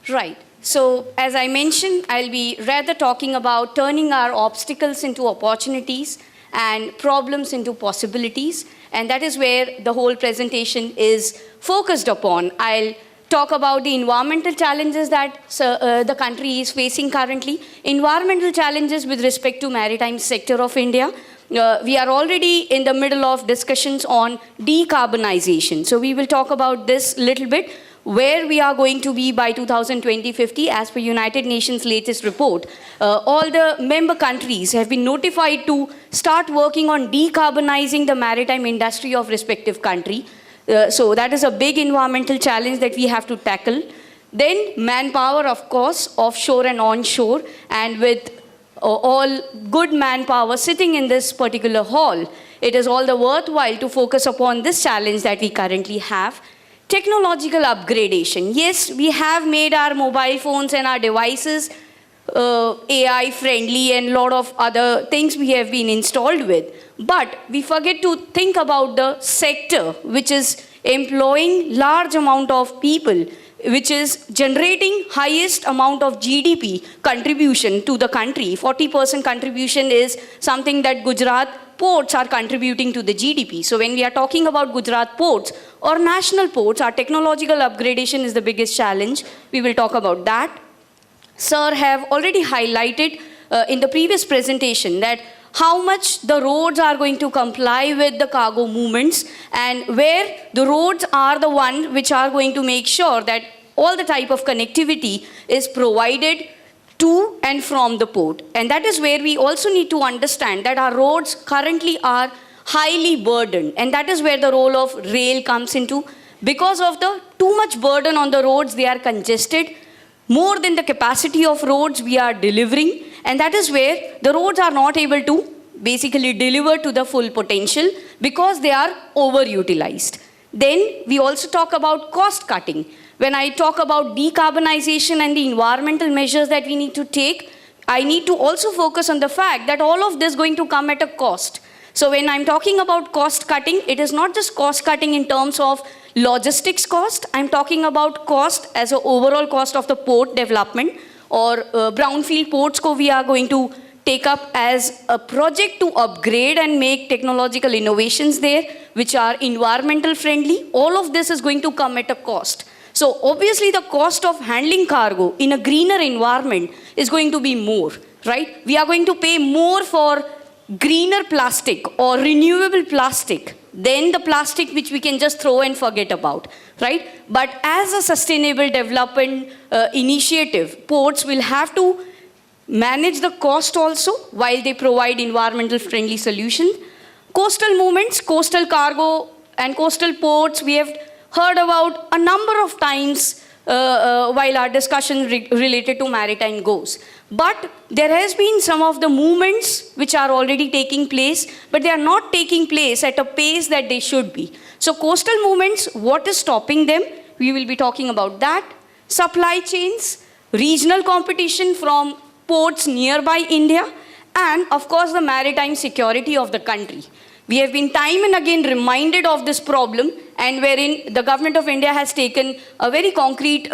Right. So as I mentioned, I'll be rather talking about turning our obstacles into opportunities and problems into possibilities. And that is where the whole presentation is focused upon. I'll talk about the environmental challenges that the country is facing currently, environmental challenges with respect to maritime sector of India. We are already in the middle of discussions on decarbonization. So we will talk about this little bit, where we are going to be by 2020-50 as per United Nations latest report. All the member countries have been notified to start working on decarbonizing the maritime industry of respective country. So that is a big environmental challenge that we have to tackle. Then manpower, of course, offshore and onshore, and with all good manpower sitting in this particular hall, it is all the worthwhile to focus upon this challenge that we currently have. Technological upgradation. Yes, we have made our mobile phones and our devices AI friendly and a lot of other things we have been installed with. But we forget to think about the sector which is employing large amount of people, which is generating highest amount of GDP contribution to the country. 40% contribution is something that Gujarat ports are contributing to the GDP. So when we are talking about Gujarat ports or national ports, our technological upgradation is the biggest challenge. We will talk about that. Sir have already highlighted in the previous presentation that how much the roads are going to comply with the cargo movements, and where the roads are the one which are going to make sure that all the type of connectivity is provided to and from the port. And that is where we also need to understand that our roads currently are highly burdened, and that is where the role of rail comes into. Because of the too much burden on the roads, they are congested. more than the capacity of roads we are delivering, and that is where the roads are not able to basically deliver to the full potential because they are overutilized. Then we also talk about cost cutting. When I talk about decarbonization and the environmental measures that we need to take, I need to also focus on the fact that all of this is going to come at a cost. So when I'm talking about cost cutting, it is not just cost cutting in terms of logistics cost. I'm talking about cost as an overall cost of the port development, or brownfield ports ko we are going to take up as a project to upgrade and make technological innovations there, which are environmental friendly. All of this is going to come at a cost. So obviously the cost of handling cargo in a greener environment is going to be more, right? We are going to pay more for greener plastic or renewable plastic than the plastic which we can just throw and forget about, right? But as a sustainable development initiative, ports will have to manage the cost also while they provide environmental friendly solutions. Coastal movements, coastal cargo and coastal ports, we have heard about a number of times while our discussion related to maritime goes. But there has been some of the movements which are already taking place, but they are not taking place at a pace that they should be. So coastal movements, what is stopping them? We will be talking about that. Supply chains, regional competition from ports nearby India, and of course the maritime security of the country. We have been time and again reminded of this problem, and wherein the government of India has taken a very concrete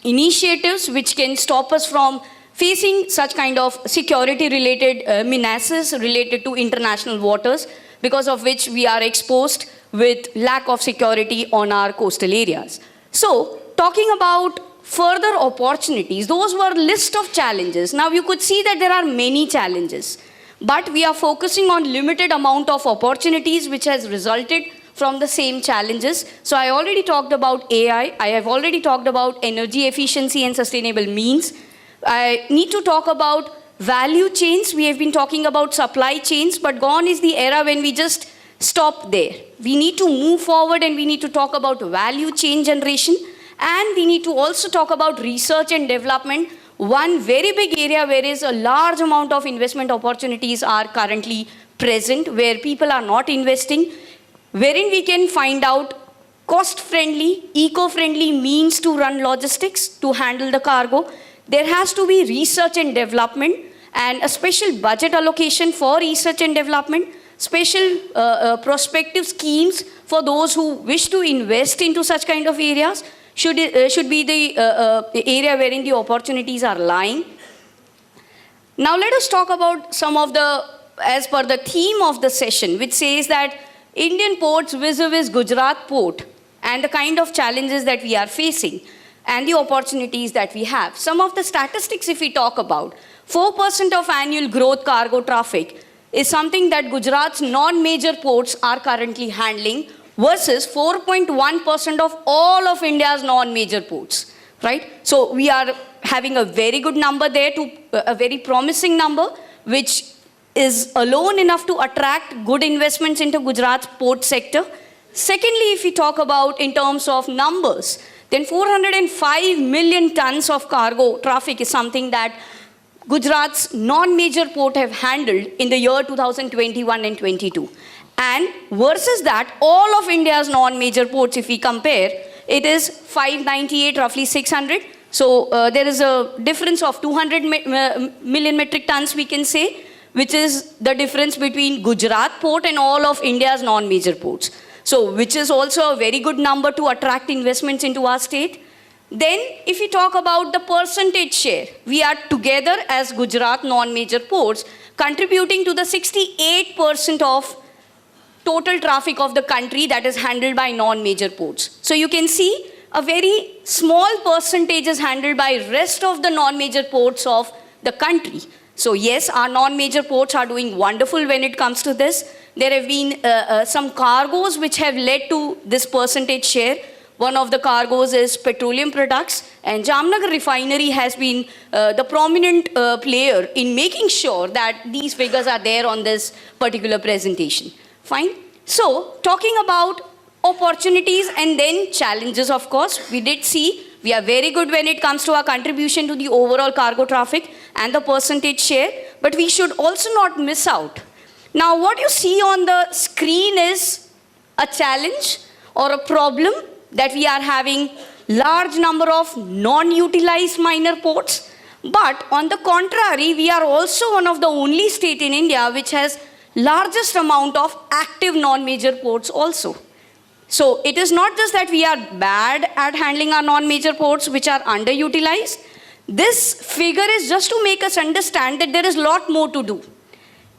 initiatives which can stop us from facing such kind of security related menaces related to international waters, because of which we are exposed with lack of security on our coastal areas. So talking about further opportunities, those were list of challenges. Now you could see that there are many challenges, but we are focusing on limited amount of opportunities which has resulted from the same challenges. So I already talked about AI, I have already talked about energy efficiency and sustainable means. I need to talk about value chains. We have been talking about supply chains, but gone is the era when we just stop there. We need to move forward and we need to talk about value chain generation, and we need to also talk about research and development. One very big area where is a large amount of investment opportunities are currently present, where people are not investing, wherein we can find out cost-friendly, eco-friendly means to run logistics, to handle the cargo. There has to be research and development and a special budget allocation for research and development, special prospective schemes for those who wish to invest into such kind of areas. Should be the area wherein the opportunities are lying. Now let us talk about some of the, as per the theme of the session, which says that Indian ports vis-a-vis Gujarat port and the kind of challenges that we are facing and the opportunities that we have. Some of the statistics if we talk about, 4% of annual growth cargo traffic is something that Gujarat's non-major ports are currently handling, versus 4.1% of all of India's non-major ports, right? So we are having a very good number there, a very promising number, which is alone enough to attract good investments into Gujarat's port sector. Secondly, if we talk about in terms of numbers, then 405 million tons of cargo traffic is something that Gujarat's non-major port have handled in the year 2021 and 22. And versus that, all of India's non-major ports, if we compare, it is 598, roughly 600. So there is a difference of 200 million metric tons, we can say, which is the difference between Gujarat port and all of India's non-major ports. So which is also a very good number to attract investments into our state. Then if we talk about the percentage share, we are together as Gujarat non-major ports contributing to the 68% of total traffic of the country that is handled by non-major ports. So you can see a very small percentage is handled by rest of the non-major ports of the country. So yes, our non-major ports are doing wonderful when it comes to this. There have been some cargoes which have led to this percentage share. One of the cargoes is petroleum products, and Jamnagar refinery has been the prominent player in making sure that these figures are there on this particular presentation. Fine. So talking about opportunities and then challenges, of course, we did see We are very good when it comes to our contribution to the overall cargo traffic and the percentage share, but we should also not miss out. Now, what you see on the screen is a challenge or a problem that we are having large number of non-utilized minor ports. But on the contrary, we are also one of the only state in India which has largest amount of active non-major ports also. So it is not just that we are bad at handling our non-major ports which are underutilized. This figure is just to make us understand that there is a lot more to do.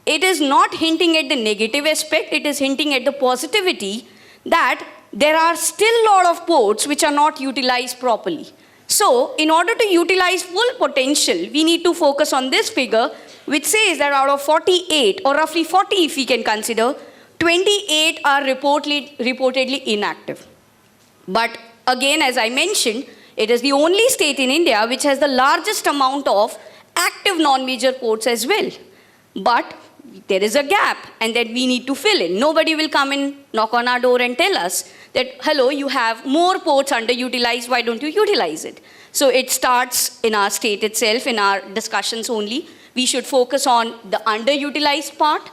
It is not hinting at the negative aspect, it is hinting at the positivity that there are still a lot of ports which are not utilized properly. So, in order to utilize full potential, we need to focus on this figure, which says that out of 48, or roughly 40 if we can consider, 28 are reportedly inactive. But again, as I mentioned, it is the only state in India which has the largest amount of active non-major ports as well. But there is a gap, and that we need to fill in. Nobody will come and knock on our door and tell us that, hello, you have more ports underutilized, why don't you utilize it? So it starts in our state itself, in our discussions only. We should focus on the underutilized part.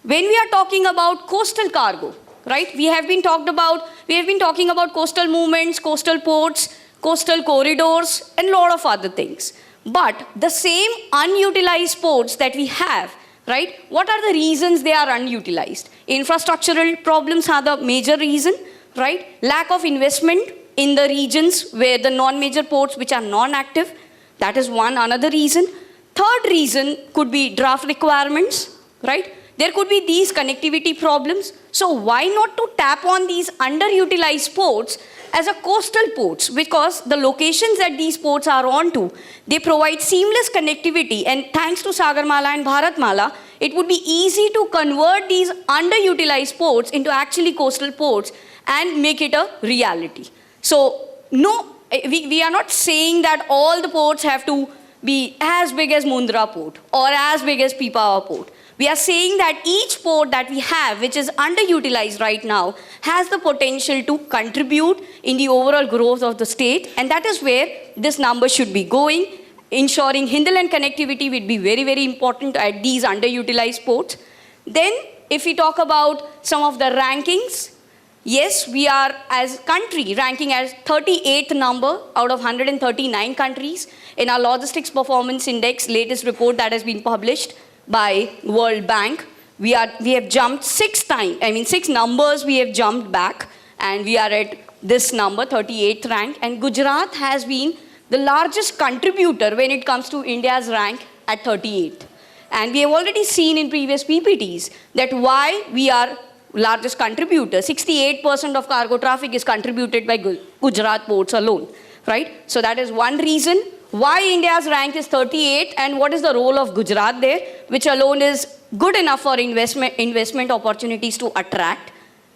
When we are talking about coastal cargo, right, we have been talking about coastal movements, coastal ports, coastal corridors, and a lot of other things. But the same unutilized ports that we have, right, what are the reasons they are unutilized? Infrastructural problems are the major reason, right? Lack of investment in the regions where the non-major ports which are non-active, that is another reason. Third reason could be draft requirements, right? There could be these connectivity problems. So why not to tap on these underutilized ports as a coastal ports, because the locations that these ports are onto, they provide seamless connectivity, and thanks to Sagarmala and Bharatmala, it would be easy to convert these underutilized ports into actually coastal ports and make it a reality. So no, we are not saying that all the ports have to be as big as Mundra port or as big as Pipavav port. We are saying that each port that we have, which is underutilized right now, has the potential to contribute in the overall growth of the state, and that is where this number should be going. Ensuring hinterland connectivity would be very, very important at these underutilized ports. Then, if we talk about some of the rankings, yes, we are as a country ranking as 38th number out of 139 countries in our Logistics Performance Index, latest report that has been published by World Bank. We have jumped 6 numbers we have jumped back, and we are at this number, 38th rank. And Gujarat has been the largest contributor when it comes to India's rank at 38th. And we have already seen in previous PPTs that why we are largest contributor. 68% of cargo traffic is contributed by Gujarat ports alone, right? So that is one reason why India's rank is 38, and what is the role of Gujarat there, which alone is good enough for investment opportunities to attract.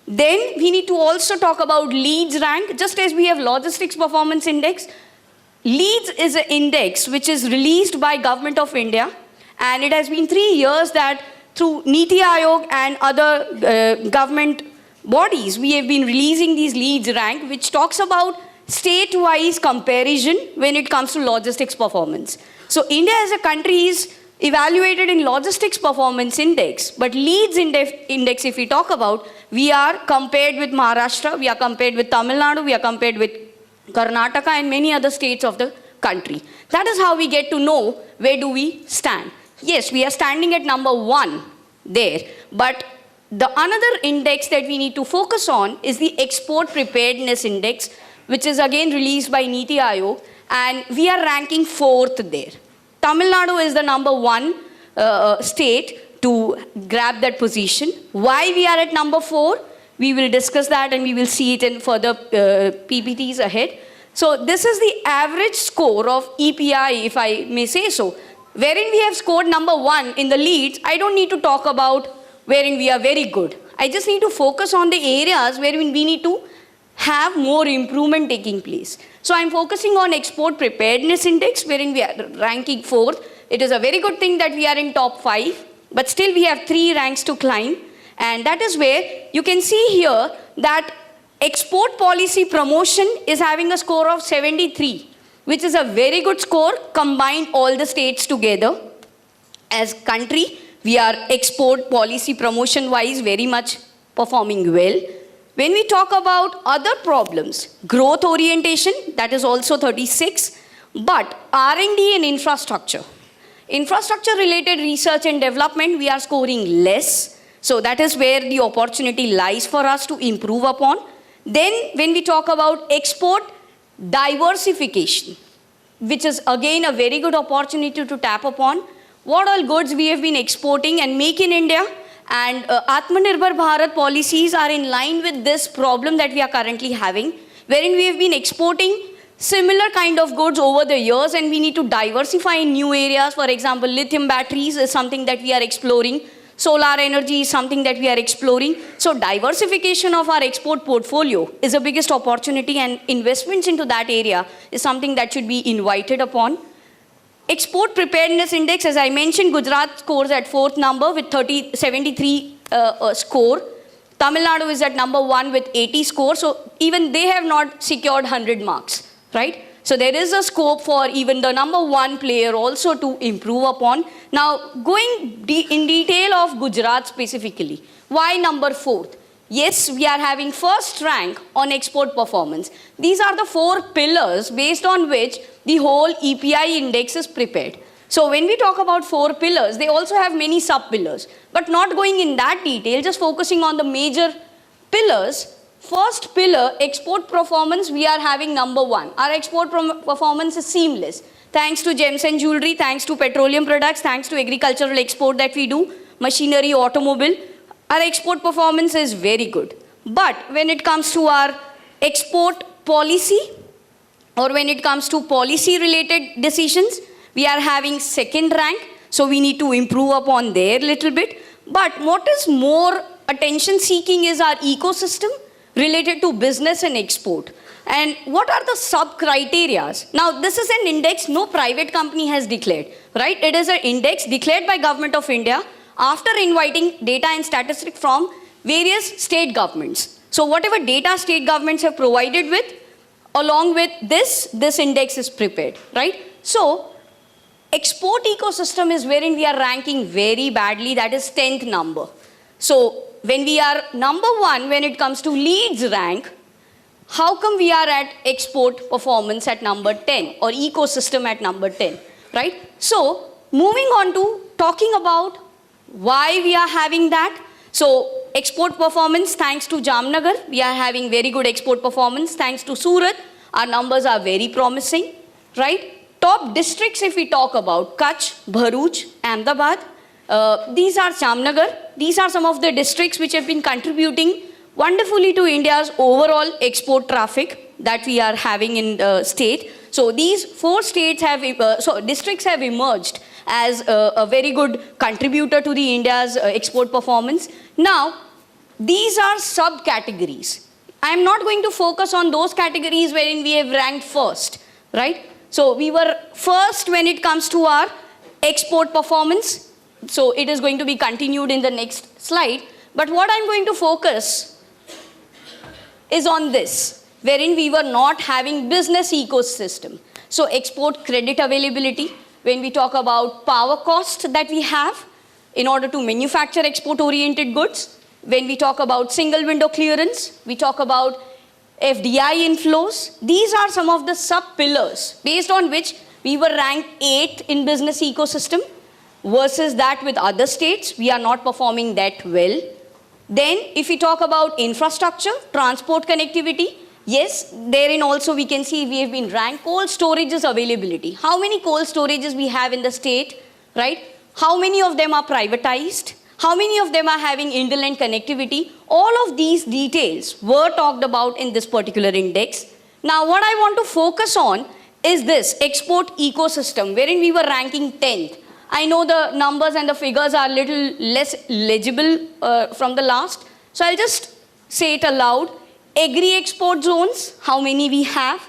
Then we need to also talk about Leeds rank. Just as we have Logistics Performance Index, Leeds is an index which is released by Government of India, and it has been 3 years that through Niti Aayog and other government bodies, we have been releasing these Leeds rank, which talks about state-wise comparison when it comes to logistics performance. So India as a country is evaluated in Logistics Performance Index, but Leeds Index, if we talk about, we are compared with Maharashtra, we are compared with Tamil Nadu, we are compared with Karnataka and many other states of the country. That is how we get to know where do we stand. Yes, we are standing at number 1 there, but the another index that we need to focus on is the Export Preparedness Index, which is again released by Niti Aayog, and we are ranking 4th there. Tamil Nadu is the number 1 state to grab that position. Why we are at number 4? We will discuss that and we will see it in further PPTs ahead. So this is the average score of EPI, if I may say so. Wherein we have scored number 1 in the Leeds, I don't need to talk about wherein we are very good. I just need to focus on the areas wherein we need to have more improvement taking place. So I'm focusing on Export Preparedness Index, wherein we are ranking 4th. It is a very good thing that we are in top 5, but still we have 3 ranks to climb. And that is where you can see here that Export policy promotion is having a score of 73, which is a very good score combined all the states together. As country, we are export policy promotion wise very much performing well. When we talk about other problems, growth orientation, that is also 36, but R&D and infrastructure. Infrastructure related research and development, we are scoring less. So that is where the opportunity lies for us to improve upon. Then when we talk about export diversification, which is again a very good opportunity to tap upon, what all goods we have been exporting and make in India, and Atmanirbhar Bharat policies are in line with this problem that we are currently having, wherein we have been exporting similar kind of goods over the years and we need to diversify in new areas. For example, lithium batteries is something that we are exploring. Solar energy is something that we are exploring. So diversification of our export portfolio is the biggest opportunity, and investments into that area is something that should be invited upon. Export preparedness index, as I mentioned, Gujarat scores at 4th number with 73 score. Tamil Nadu is at number 1 with 80 score. So even they have not secured 100 marks, right? So there is a scope for even the number 1 player also to improve upon. Now going in detail of Gujarat specifically, why number 4th? Yes, we are having first rank on export performance. These are the 4 pillars based on which the whole EPI index is prepared. So when we talk about 4 pillars, they also have many sub-pillars. But not going in that detail, just focusing on the major pillars. First pillar, export performance, we are having number 1. Our export performance is seamless. Thanks to gems and jewelry, thanks to petroleum products, thanks to agricultural export that we do, machinery, automobile, our export performance is very good. But when it comes to our export policy, or when it comes to policy related decisions, we are having 2nd rank. So we need to improve upon there a little bit. But what is more attention seeking is our ecosystem related to business and export. And what are the sub-criteria? Now, this is an index no private company has declared, right? It is an index declared by Government of India after inviting data and statistics from various state governments. So whatever data state governments have provided with, along with this index is prepared, right? So, export ecosystem is wherein we are ranking very badly, that is 10th number. So, when we are number 1 when it comes to leads rank, how come we are at export performance at number 10 or ecosystem at number 10, right? So, moving on to talking about why we are having that. So, export performance, thanks to Jamnagar, we are having very good export performance. Thanks to Surat, our numbers are very promising, right? Top districts if we talk about, Kutch, Bharuch, Ahmedabad, these are Jamnagar. These are some of the districts which have been contributing wonderfully to India's overall export traffic that we are having in the state. So these 4 states have, districts have emerged as a very good contributor to the India's export performance. Now, these are subcategories. I am not going to focus on those categories wherein we have ranked first, right? So we were first when it comes to our export performance. So it is going to be continued in the next slide. But what I'm going to focus is on this, wherein we were not having business ecosystem. So export credit availability, when we talk about power cost that we have in order to manufacture export-oriented goods, when we talk about single window clearance, we talk about FDI inflows. These are some of the sub-pillars based on which we were ranked 8th in business ecosystem versus that with other states, we are not performing that well. Then if we talk about infrastructure, transport connectivity, yes, therein also we can see we have been ranked. Cold storages availability. How many cold storages we have in the state, right? How many of them are privatized? How many of them are having indolent connectivity? All of these details were talked about in this particular index. Now what I want to focus on is this export ecosystem, wherein we were ranking 10th. I know the numbers and the figures are a little less legible from the last. So I'll just say it aloud. Agri-export zones, how many we have?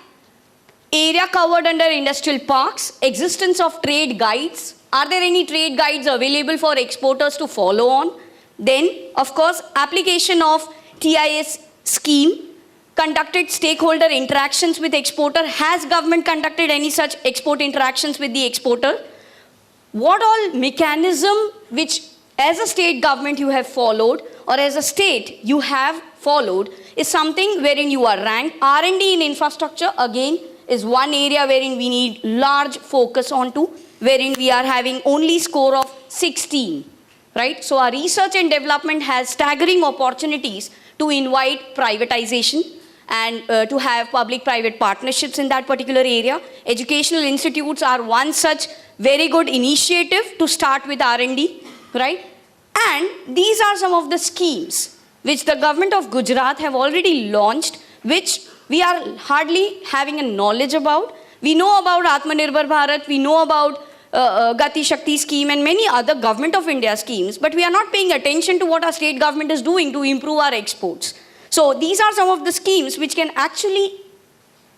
Area covered under industrial parks, existence of trade guides. Are there any trade guides available for exporters to follow on? Then, of course, application of TIS scheme. conducted stakeholder interactions with exporter? Has government conducted any such export interactions with the exporter? What all mechanism which as a state government you have followed, or as a state you have followed, is something wherein you are ranked. R&D in infrastructure again is one area wherein we need large focus onto, wherein we are having only score of 16, right? So our research and development has staggering opportunities to invite privatization and to have public-private partnerships in that particular area. Educational institutes are one such very good initiative to start with R&D, right? And these are some of the schemes which the government of Gujarat have already launched, which we are hardly having a knowledge about. We know about Atmanirbhar Bharat, we know about Gati Shakti scheme and many other government of India schemes, but we are not paying attention to what our state government is doing to improve our exports. So these are some of the schemes which can actually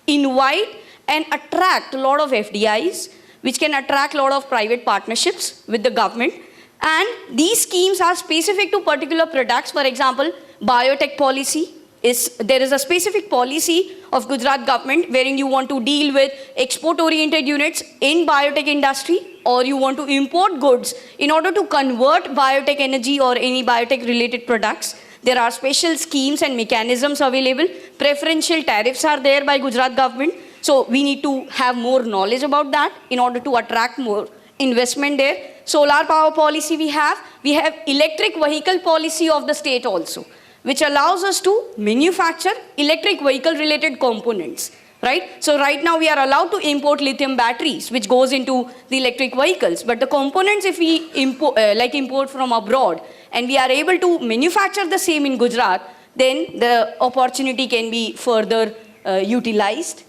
invite and attract a lot of FDIs, which can attract a lot of private partnerships with the government. And these schemes are specific to particular products. For example, biotech policy. There is a specific policy of Gujarat government wherein you want to deal with export-oriented units in biotech industry, or you want to import goods in order to convert biotech energy or any biotech-related products. There are special schemes and mechanisms available. Preferential tariffs are there by Gujarat government. So we need to have more knowledge about that in order to attract more investment there. Solar power policy we have. We have electric vehicle policy of the state also, which allows us to manufacture electric vehicle related components, right? So right now we are allowed to import lithium batteries, which goes into the electric vehicles. But the components, if we import from abroad, and we are able to manufacture the same in Gujarat, then the opportunity can be further utilized.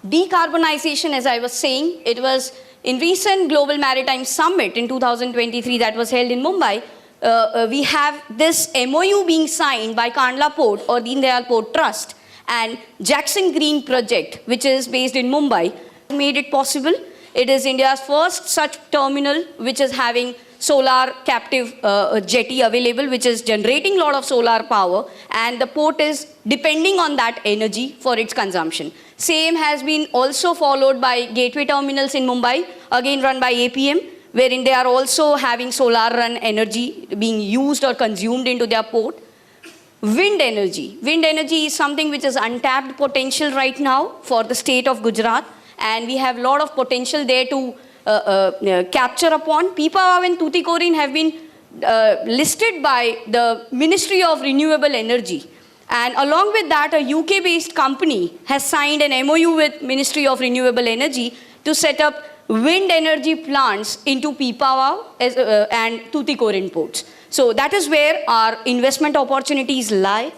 Decarbonization, as I was saying, it was in recent Global Maritime Summit in 2023 that was held in Mumbai. We have this MOU being signed by Kandla Port or Deen Dayal Port Trust and Jackson Green Project, which is based in Mumbai, made it possible. It is India's first such terminal which is having solar captive jetty available, which is generating a lot of solar power, and the port is depending on that energy for its consumption. Same has been also followed by gateway terminals in Mumbai, again run by APM, wherein they are also having solar run energy being used or consumed into their port. Wind energy. Wind energy is something which is untapped potential right now for the state of Gujarat, and we have a lot of potential there to capture upon. Pipavav and Tuticorin have been listed by the Ministry of Renewable Energy. And along with that, a UK-based company has signed an MOU with Ministry of Renewable Energy to set up wind energy plants into Pipavav and Tuticorin ports. So that is where our investment opportunities lie.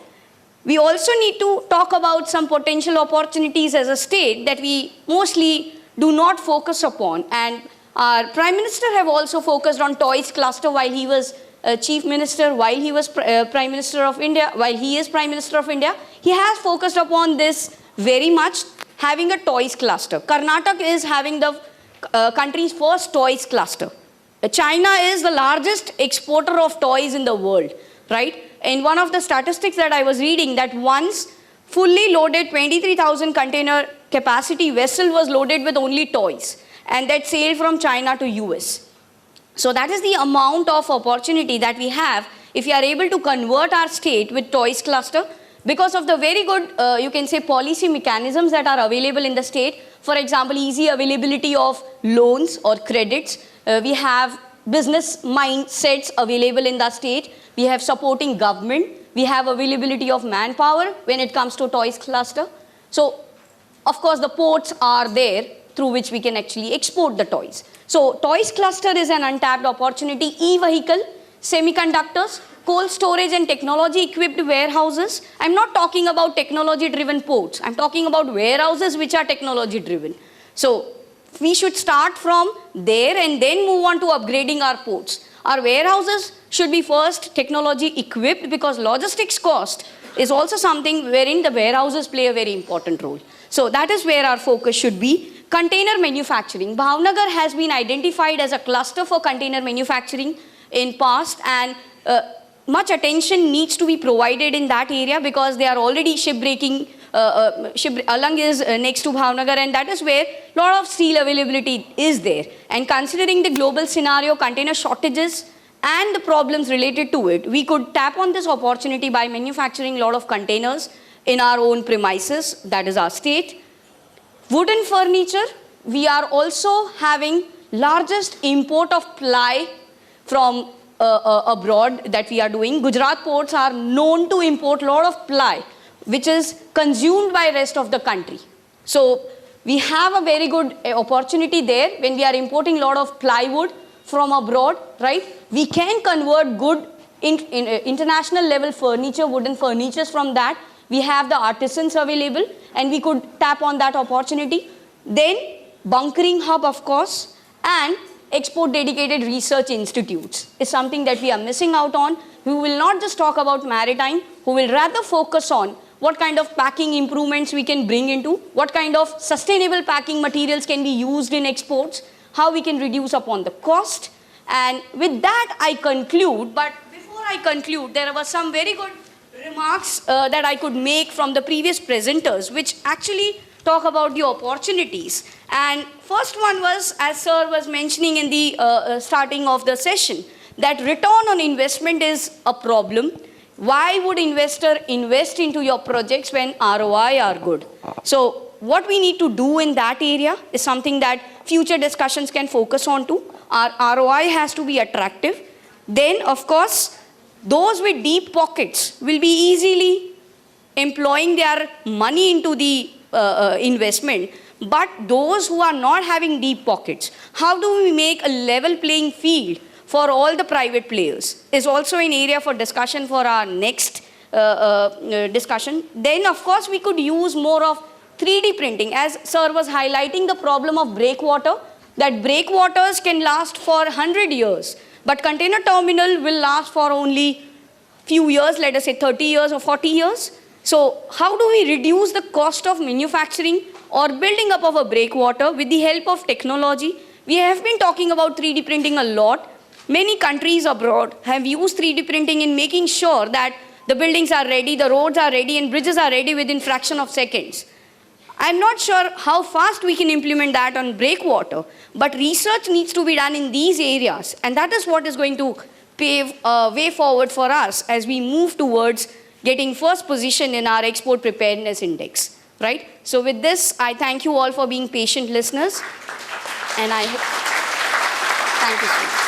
We also need to talk about some potential opportunities as a state that we mostly do not focus upon. And our Prime Minister have also focused on toys cluster while he was Chief Minister, while he was Prime Minister of India, while he is Prime Minister of India. He has focused upon this very much, having a toys cluster. Karnataka is having the country's first toys cluster. China is the largest exporter of toys in the world, right? In one of the statistics that I was reading, that once fully loaded 23,000 container capacity vessel was loaded with only toys, and that sailed from China to US. So that is the amount of opportunity that we have if we are able to convert our state with toys cluster because of the very good, you can say, policy mechanisms that are available in the state. For example, easy availability of loans or credits. We have business mindsets available in the state. We have supporting government. We have availability of manpower when it comes to toys cluster. So, of course, the ports are there through which we can actually export the toys. So, toys cluster is an untapped opportunity. E-vehicle, semiconductors, cold storage and technology equipped warehouses. I'm not talking about technology driven ports. I'm talking about warehouses which are technology driven. So, we should start from there and then move on to upgrading our ports. Our warehouses should be first technology equipped because logistics cost is also something wherein the warehouses play a very important role. So that is where our focus should be. Container manufacturing. Bhavnagar has been identified as a cluster for container manufacturing in past, and much attention needs to be provided in that area because they are already shipbreaking. Alang is next to Bhavnagar, and that is where a lot of steel availability is there. And considering the global scenario, container shortages, and the problems related to it, we could tap on this opportunity by manufacturing a lot of containers in our own premises, that is our state. Wooden furniture, we are also having largest import of ply from abroad that we are doing. Gujarat ports are known to import a lot of ply, which is consumed by rest of the country. So we have a very good opportunity there when we are importing a lot of plywood from abroad, right? We can convert good international level furniture, wooden furnitures from that. We have the artisans available and we could tap on that opportunity. Then bunkering hub, of course, and export dedicated research institutes is something that we are missing out on. We will not just talk about maritime, we will rather focus on what kind of packing improvements we can bring into, what kind of sustainable packing materials can be used in exports, how we can reduce upon the cost. And with that, I conclude. But before I conclude, there were some very good remarks that I could make from the previous presenters, which actually talk about the opportunities. And first one was, as Sir was mentioning in the starting of the session, that return on investment is a problem. Why would investor invest into your projects when ROI are good? So what we need to do in that area is something that future discussions can focus on to. Our ROI has to be attractive. Then, of course, those with deep pockets will be easily employing their money into the investment. But those who are not having deep pockets, how do we make a level playing field for all the private players is also an area for discussion for our next discussion. Then, of course, we could use more of 3D printing. As Sir was highlighting the problem of breakwater, that breakwaters can last for 100 years, but container terminal will last for only few years, let us say 30 years or 40 years. So how do we reduce the cost of manufacturing or building up of a breakwater with the help of technology? We have been talking about 3D printing a lot. Many countries abroad have used 3D printing in making sure that the buildings are ready, the roads are ready, and bridges are ready within fraction of seconds. I'm not sure how fast we can implement that on breakwater, but research needs to be done in these areas, and that is what is going to pave a way forward for us as we move towards getting first position in our export preparedness index, right? So with this, I thank you all for being patient listeners, and I thank you so much.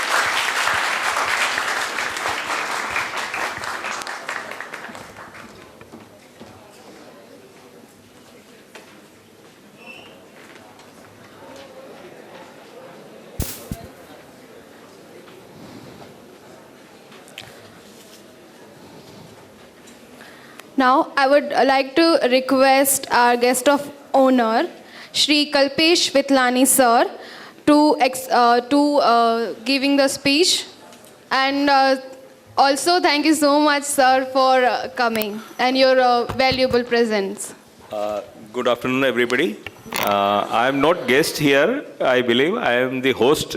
Now, I would like to request our guest of honor, Shri Kalpesh Vitlani Sir, to giving the speech. And also, thank you so much, Sir, for coming and your valuable presence. Good afternoon, everybody. I am not guest here, I believe. I am the host.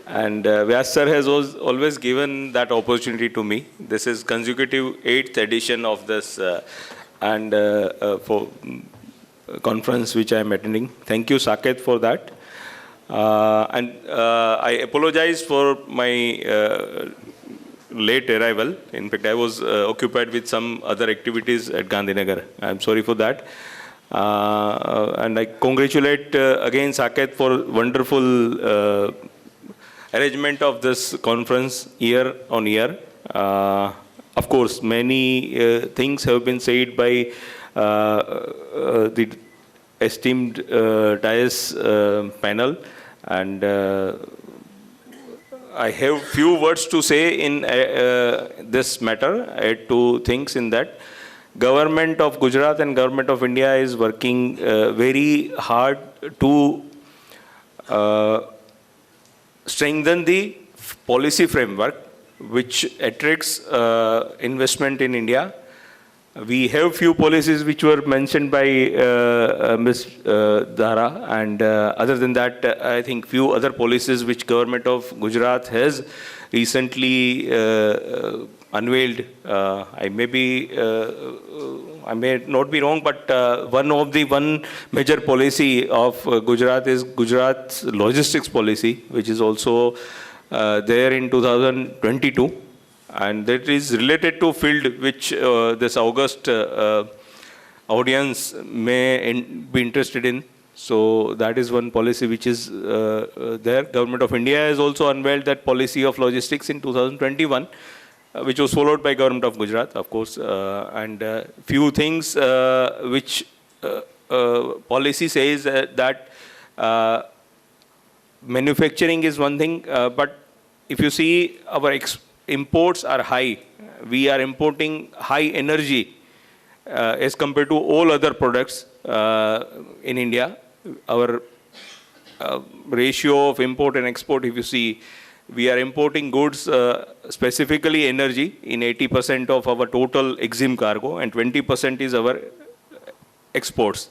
And Vyas sir has always given that opportunity to me. This is consecutive 8th edition of this for conference which I am attending. Thank you, Saket, for that. I apologize for my late arrival. In fact, I was occupied with some other activities at Gandhinagar. I am sorry for that. And I congratulate again Saket for wonderful arrangement of this conference year on year. Of course, many things have been said by the esteemed dais panel, and I have few words to say in this matter. I had two things in that. Government of Gujarat and Government of India is working very hard to strengthen the policy framework which attracts investment in India. We have few policies which were mentioned by Ms. Dara, and other than that, I think few other policies which government of Gujarat has recently unveiled. I may not be wrong, but one major policy of Gujarat is Gujarat's logistics policy, which is also there in 2022. And that is related to field which this August audience may be interested in. So that is one policy which is there. Government of India has also unveiled that policy of logistics in 2021, which was followed by Government of Gujarat, of course. And few things which policy says that manufacturing is one thing, but if you see our imports are high. We are importing high energy as compared to all other products in India. Our ratio of import and export, if you see, we are importing goods, specifically energy, in 80% of our total EXIM cargo, and 20% is our exports.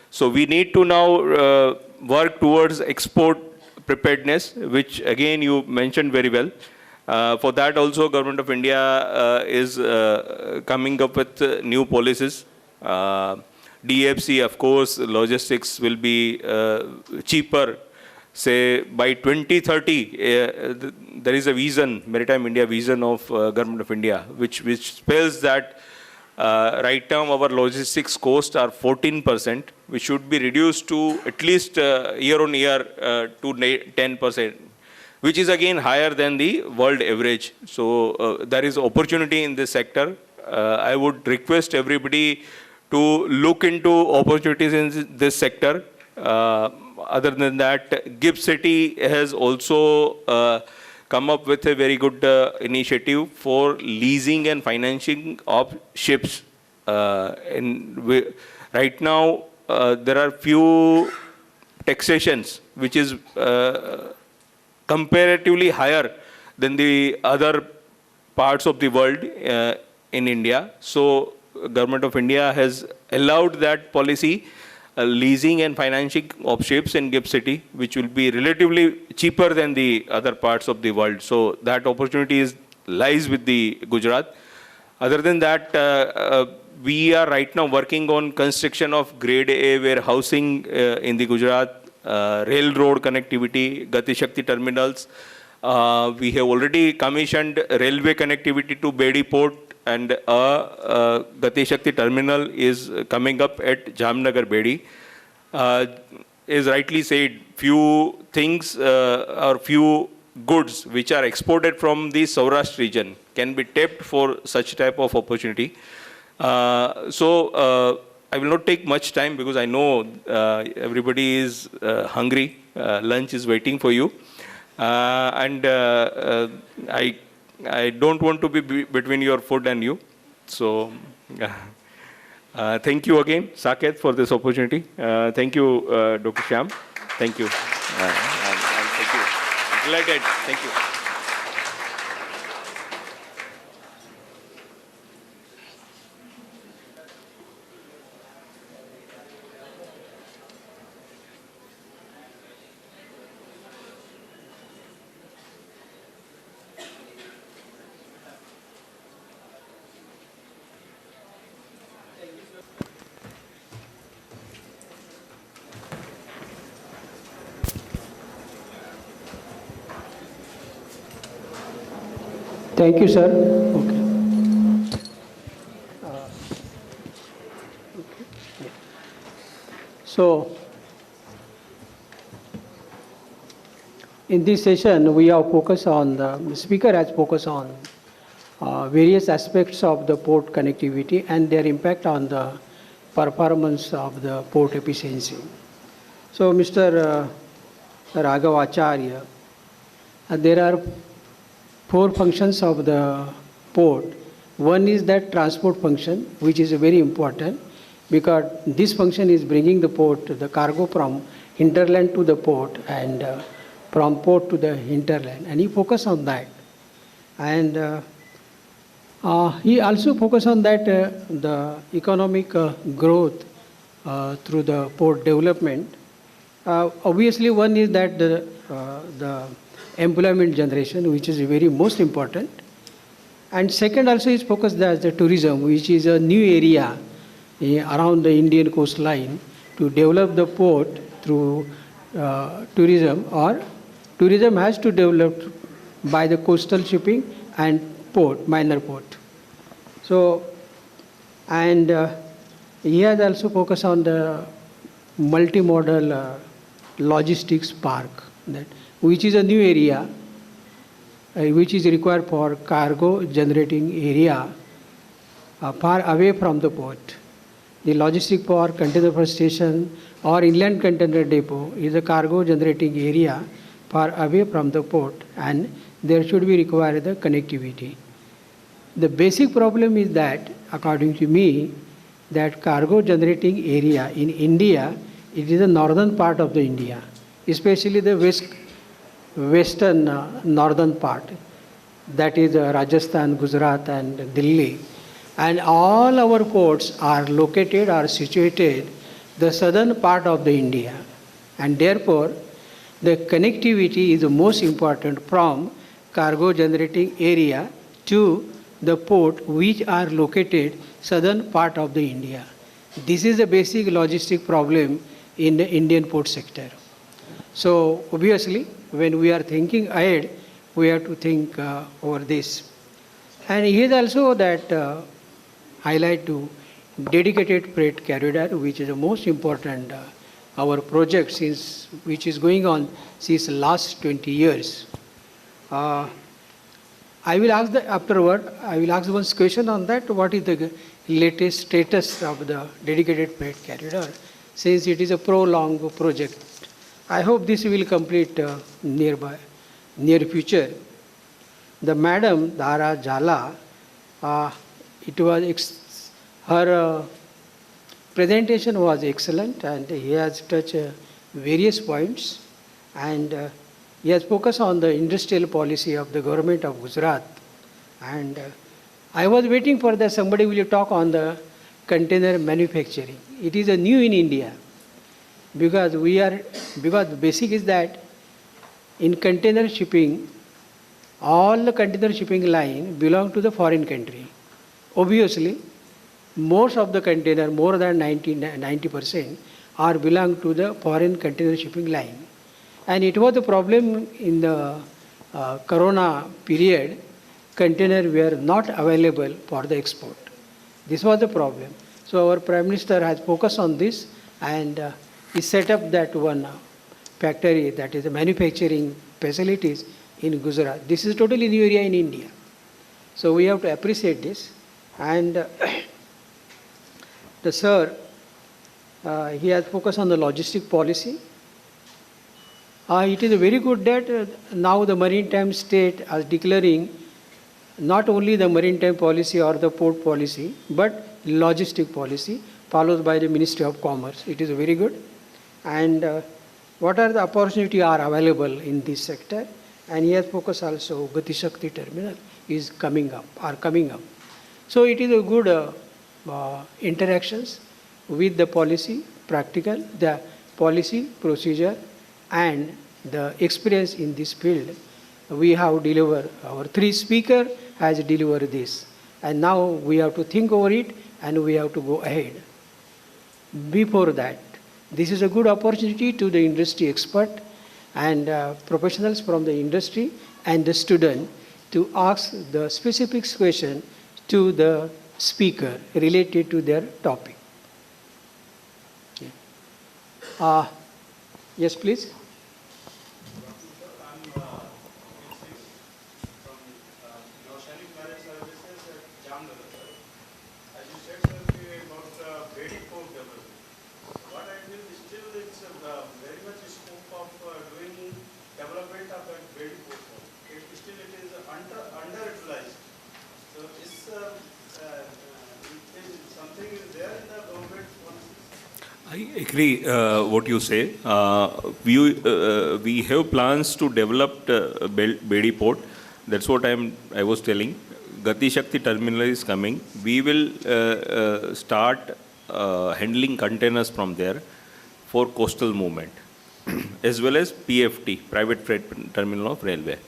So we need to now work towards export preparedness, which again you mentioned very well. For that also, Government of India is coming up with new policies. DFC, of course, logistics will be cheaper. Say by 2030, there is a vision, Maritime India vision of Government of India, which spells that right now our logistics costs are 14%, which should be reduced to at least year on year to 10%. Which is again higher than the world average. So there is opportunity in this sector. I would request everybody to look into opportunities in this sector. Other than that, GIFT City has also come up with a very good initiative for leasing and financing of ships. Right now, there are few taxations which is comparatively higher than the other parts of the world in India. So Government of India has allowed that policy, leasing and financing of ships in GIFT City, which will be relatively cheaper than the other parts of the world. So that opportunity lies with the Gujarat. Other than that, we are right now working on construction of grade A warehousing in the Gujarat, railroad connectivity, Gati Shakti terminals. We have already commissioned railway connectivity to Bedi Port, and Gati Shakti terminal is coming up at Jamnagar Bedi. As rightly said, few things or few goods which are exported from the Saurashtra region can be tapped for such type of opportunity. I will not take much time because I know everybody is hungry. Lunch is waiting for you. And I don't want to be between your food and you. So thank you again, Saket, for this opportunity. Thank you, Dr. Shyam. Thank you. Thank you. I'm delighted. Thank you. Thank you, sir. Okay. So, in this session, we have focused on, the speaker has focused on various aspects of the port connectivity and their impact on the performance of the port efficiency. So, Mr. Raghav Acharya, there are 4 functions of the port. One is that transport function, which is very important because this function is bringing the port, the cargo from hinterland to the port and from port to the hinterland, and he focus on that. And He also focused on that the economic growth through the port development. Obviously, one is that the employment generation, which is very most important. And second also is focused as the tourism, which is a new area around the Indian coastline to develop the port through tourism, or tourism has to develop by the coastal shipping and port, minor port. So, and he has also focused on the multimodal logistics park, that, which is a new area which is required for cargo generating area far away from the port. The logistic park, container port station or inland container depot is a cargo generating area far away from the port, and there should be required the connectivity. The basic problem is that, according to me, that cargo generating area in India, it is the northern part of the India, especially the western northern part, that is Rajasthan, Gujarat and Delhi. And all our ports are located or situated the southern part of the India. And therefore, the connectivity is the most important from cargo generating area to the port which are located southern part of the India. This is the basic logistic problem in the Indian port sector. So obviously, when we are thinking ahead, we have to think over this. And here also that highlight to dedicated freight corridor, which is the most important our project since which is going on since last 20 years. I will ask afterward. I will ask one question on that. What is the latest status of the dedicated freight corridor, since it is a prolonged project? I hope this will complete near future. The Madam Dara Jala, it was her presentation was excellent, and he has touched various points, and he has focused on the industrial policy of the government of Gujarat. And I was waiting for that somebody will talk on the container manufacturing. It is a new in India, because the basic is that in container shipping, all the container shipping line belong to the foreign country. Obviously, most of the container, more than 90%, are belong to the foreign container shipping line. And it was the problem in the Corona period, containers were not available for the export. This was the problem. So our Prime Minister has focused on this, and he set up that one factory, that is the manufacturing facilities in Gujarat. This is totally new area in India. So we have to appreciate this. And the sir, he has focused on the logistic policy. It is very good that now the maritime state is declaring not only the maritime policy or the port policy, but logistic policy followed by the Ministry of Commerce. It is very good. And what are the opportunities are available in this sector? And he has focused also Gati Shakti terminal is coming up. So it is a good interactions with the policy, practical, the policy, procedure, and the experience in this field. We have delivered, our three speakers has delivered this. And now we have to think over it, and we have to go ahead. Before that, this is a good opportunity to the industry expert and professionals from the industry and the student to ask the specific question to the speaker related to their topic. Yes, please. I agree what you say. We have plans to develop Bedi Port. That's what I was telling. Gati Shakti terminal is coming, we will start handling containers from there for coastal movement, as well as PFT, private freight terminal of railway.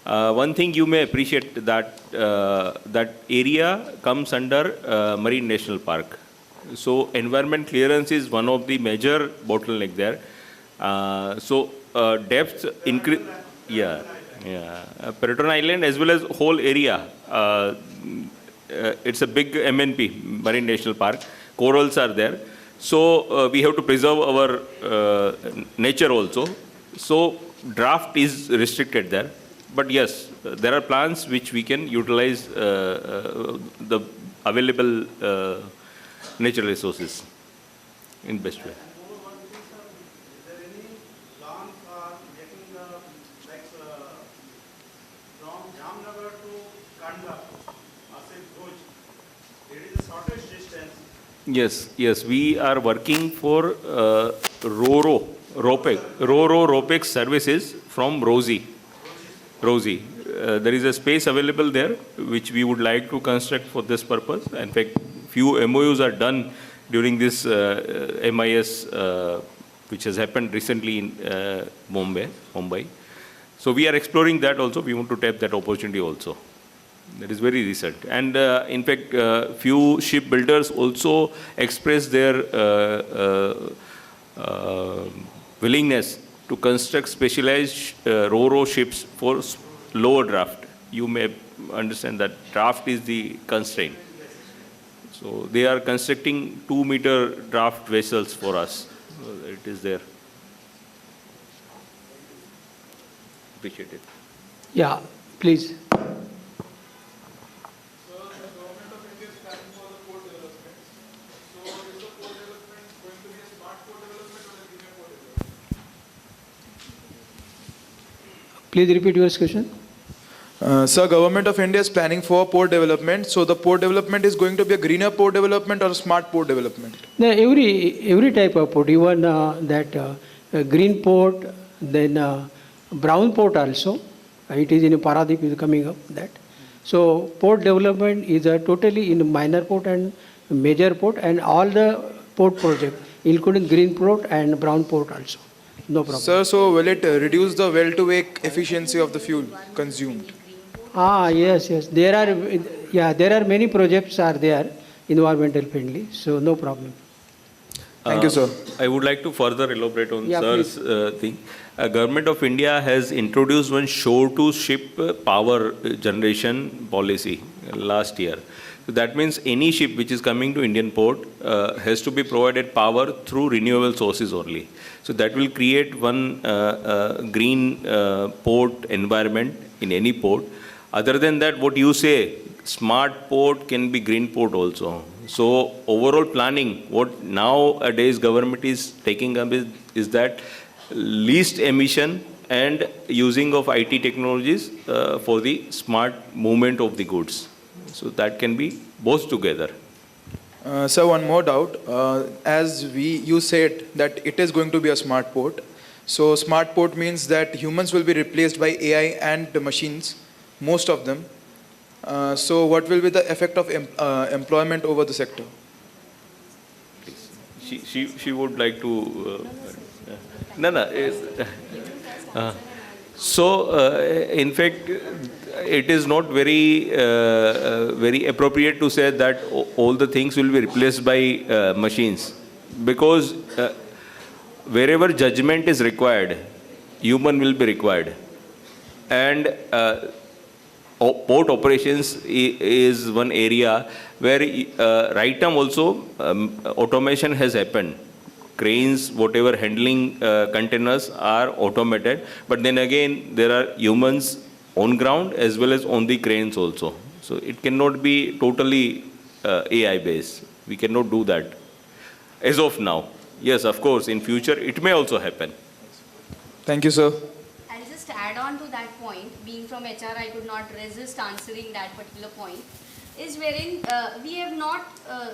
One thing you may appreciate that that area comes under Marine National Park. So environment clearance is one of the major bottleneck there. Depth increase. Yeah. Peloton Island as well as whole area. It's a big MNP, Marine National Park. Corals are there. So we have to preserve our nature also. So draft is restricted there. But yes, there are plans which we can utilize the available natural resources in best way. From Jamnagar to Kandla, Asif Bhuj, it is the shortest distance. Yes, we are working for Ro-Ro-Ropex services from Rosie. There is a space available there which we would like to construct for this purpose. In fact, few MOUs are done during this MIS which has happened recently in Mumbai. So we are exploring that also. We want to tap that opportunity also. That is very recent. And in fact, few shipbuilders also expressed their willingness to construct specialized Ro-Ro ships for lower draft. You may understand that draft is the constraint. So they are constructing 2-meter draft vessels for us. It is there. Appreciate it. Yeah, please. Please repeat your question. Sir, Government of India is planning for port development. So the port development is going to be a greener port development or a smart port development? Every type of port, even that green port, then brown port also. It is in Paradip is coming up that. So port development is totally in minor port and major port and all the port project, including green port and brown port also. No problem. Sir, so will it reduce the well-to-wake efficiency of the fuel consumed? Yes. There are many projects are there, environmental friendly, so no problem. Thank you, sir. I would like to further elaborate on Yeah, sir's thing. Government of India has introduced one shore-to-ship power generation policy last year. So that means any ship which is coming to Indian port has to be provided power through renewable sources only. So that will create one green port environment in any port. Other than that, what you say, smart port can be green port also. So overall planning, what nowadays government is taking up is that least emission and using of IT technologies for the smart movement of the goods. So that can be both together. Sir, one more doubt. As you said that it is going to be a smart port. So smart port means that humans will be replaced by AI and the machines, most of them. So what will be the effect of employment over the sector? She would like to. In fact, it is not very appropriate to say that all the things will be replaced by machines, because wherever judgment is required, human will be required, and port operations is one area where right now also automation has happened. Cranes, whatever handling containers are automated, but then again there are humans on ground as well as on the cranes also. So it cannot be totally AI based. We cannot do that as of now. Yes, of course, in future it may also happen. Thank you, sir. I'll just add on to that point. Being from HR, I could not resist answering that particular point. Is wherein we have not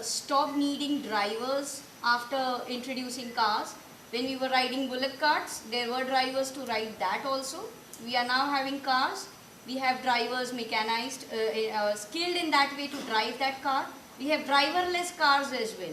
stopped needing drivers after introducing cars. When we were riding bullock carts, there were drivers to ride that also. We are now having cars. We have drivers mechanized, skilled in that way to drive that car. We have driverless cars as well.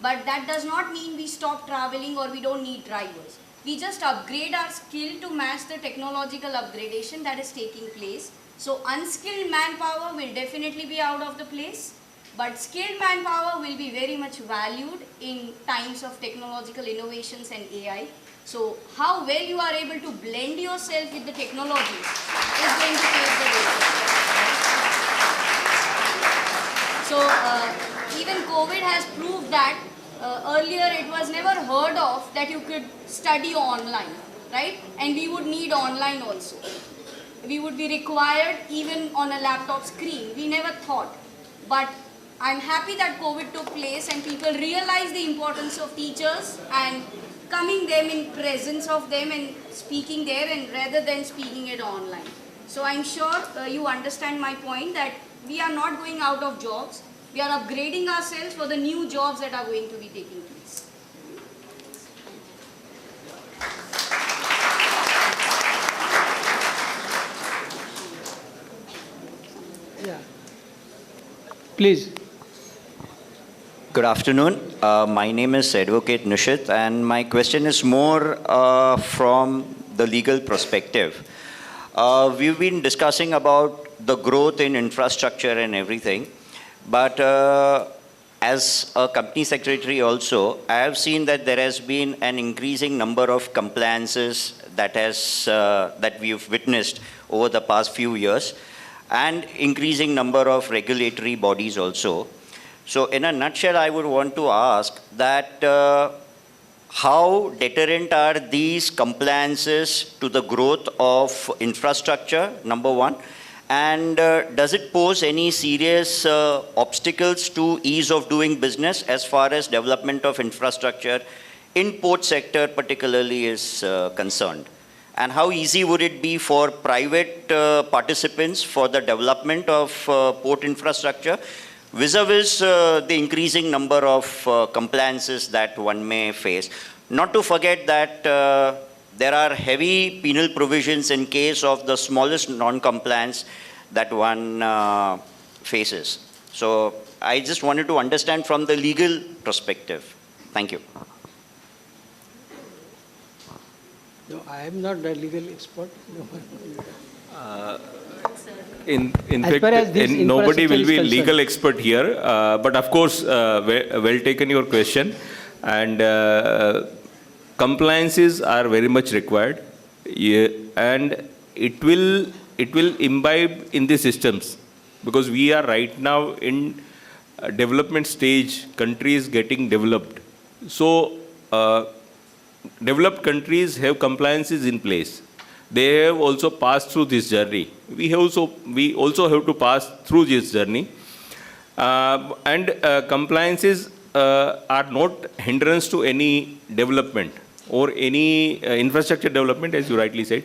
But that does not mean we stop traveling or we don't need drivers. We just upgrade our skill to match the technological upgradation that is taking place. So unskilled manpower will definitely be out of the place, but skilled manpower will be very much valued in times of technological innovations and AI. So how well you are able to blend yourself with the technologies is going to pave the way. So even COVID has proved that earlier it was never heard of that you could study online, right? And we would need online also. We would be required even on a laptop screen. We never thought. But I'm happy that COVID took place and people realized the importance of teachers and coming them in presence of them and speaking there and rather than speaking it online. So I'm sure you understand my point that we are not going out of jobs. We are upgrading ourselves for the new jobs that are going to be taking place. Yeah. Please. Good afternoon. My name is Advocate Nishit, and my question is more from the legal perspective. We've been discussing about the growth in infrastructure and everything, but as a company secretary also, I have seen that there has been an increasing number of compliances that we've witnessed over the past few years, and increasing number of regulatory bodies also. So in a nutshell, I would want to ask that how deterrent are these compliances to the growth of infrastructure, number one, and does it pose any serious obstacles to ease of doing business as far as development of infrastructure in port sector particularly is concerned? And how easy would it be for private participants for the development of port infrastructure vis-a-vis the increasing number of compliances that one may face? Not to forget that there are heavy penal provisions in case of the smallest non-compliance that one faces. So I just wanted to understand from the legal perspective. Thank you. No, I am not a legal expert. In As far as fact, this nobody will be infrastructure is legal expert here, but of course, well taken your question, and compliances are very much required, and it will imbibe in the systems, because we are right now in development stage, countries getting developed. So developed countries have compliances in place. They have also passed through this journey. We also have to pass through this journey. And compliances are not hindrance to any development or any infrastructure development, as you rightly said.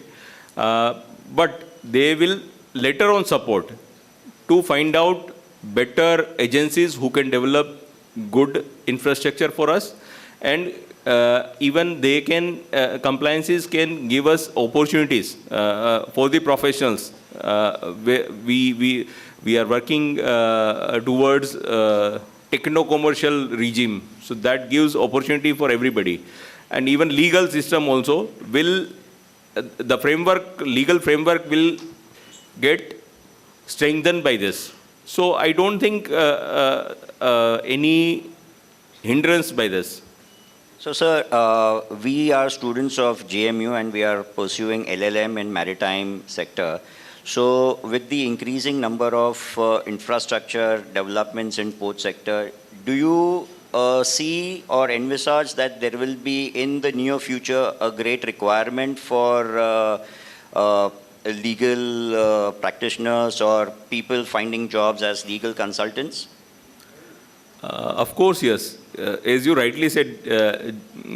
But they will later on support to find out better agencies who can develop good infrastructure for us, and even they can, compliances can give us opportunities for the professionals. We are working towards techno-commercial regime, so that gives opportunity for everybody. And even legal system also will, the framework, legal framework will get strengthened by this. So I don't think any hindrance by this. So, sir, we are students of JMU and we are pursuing LLM in maritime sector. So, with the increasing number of infrastructure developments in port sector, do you see or envisage that there will be in the near future a great requirement for legal practitioners or people finding jobs as legal consultants? Of course, yes. As you rightly said,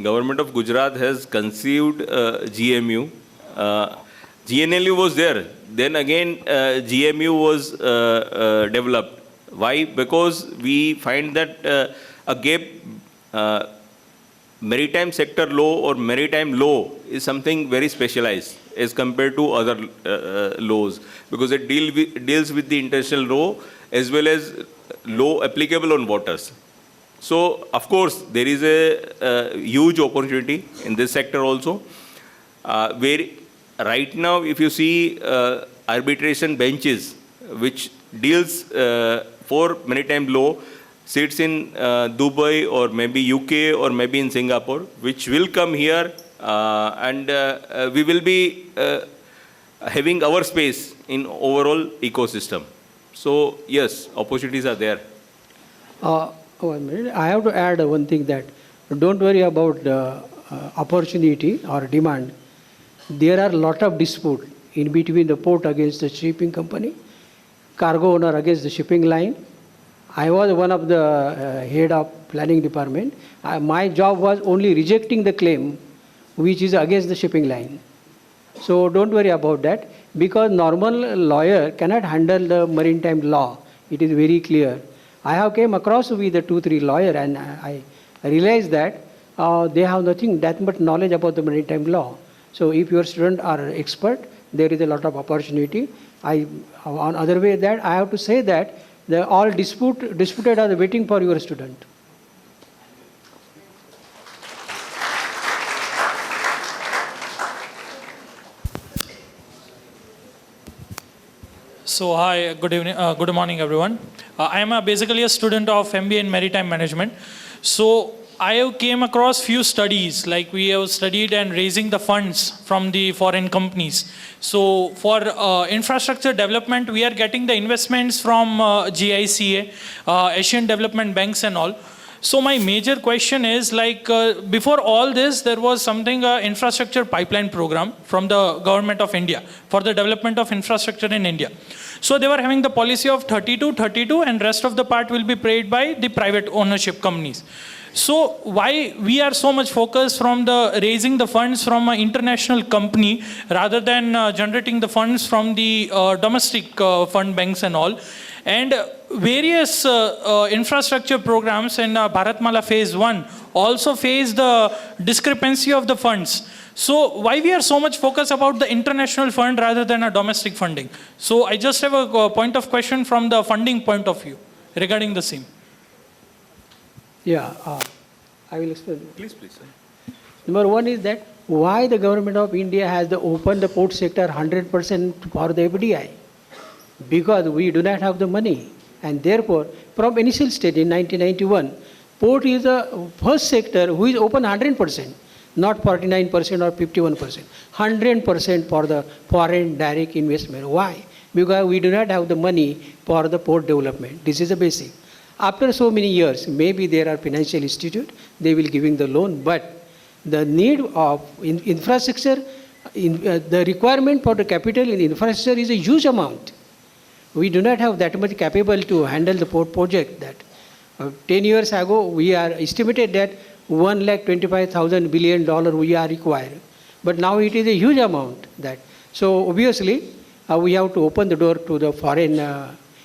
Government of Gujarat has conceived GMU. GNLU was there. Then again, GMU was developed. Why? Because we find that a gap, maritime sector law or maritime law is something very specialized. as compared to other laws, because it deals with the international law as well as law applicable on waters. So, of course, there is a huge opportunity in this sector also, where right now, if you see arbitration benches, which deals for maritime law, sits in Dubai or maybe UK or maybe in Singapore, which will come here and we will be having our space in overall ecosystem. So, yes, opportunities are there. 1 minute. I have to add one thing, that don't worry about the opportunity or demand. There are a lot of dispute in between the port against the shipping company, cargo owner against the shipping line. I was one of the head of planning department. My job was only rejecting the claim which is against the shipping line. So don't worry about that, because normal lawyer cannot handle the maritime law. It is very clear. I have came across with the 2-3 lawyer, and I realized that they have nothing that much knowledge about the maritime law. So if your students are expert, there is a lot of opportunity. On other way that I have to say that the all disputed are waiting for your student. So hi, good evening, good morning, everyone. I am basically a student of MBA in Maritime Management. So I have came across few studies, like we have studied and raising the funds from the foreign companies. So for infrastructure development, we are getting the investments from GICA, Asian Development Banks and all. So my major question is, like, before all this, there was something, infrastructure pipeline program from the government of India for the development of infrastructure in India. So they were having the policy of 32, and rest of the part will be paid by the private ownership companies. So why we are so much focused from the raising the funds from an international company rather than generating the funds from the domestic fund banks and all? And various infrastructure programs in Bharatmala Phase 1 also face the discrepancy of the funds. So why we are so much focused about the international fund rather than a domestic funding? So I just have a point of question from the funding point of view regarding the same. Yeah, I will explain. Please, please. Sir. Number one is that why the government of India has opened the port sector 100% for the FDI? Because we do not have the money, and therefore from initial stage in 1991, port is the first sector who is open 100%, not 49% or 51%, 100% for the foreign direct investment. Why? Because we do not have the money for the port development. This is the basic. After so many years, maybe there are financial institute, they will giving the loan, but the need of infrastructure, the requirement for the capital in infrastructure is a huge amount. We do not have that much capable to handle the port project. That 10 years ago, we are estimated that $125,000 billion we are required. But now it is a huge amount. That. So obviously, we have to open the door to the foreign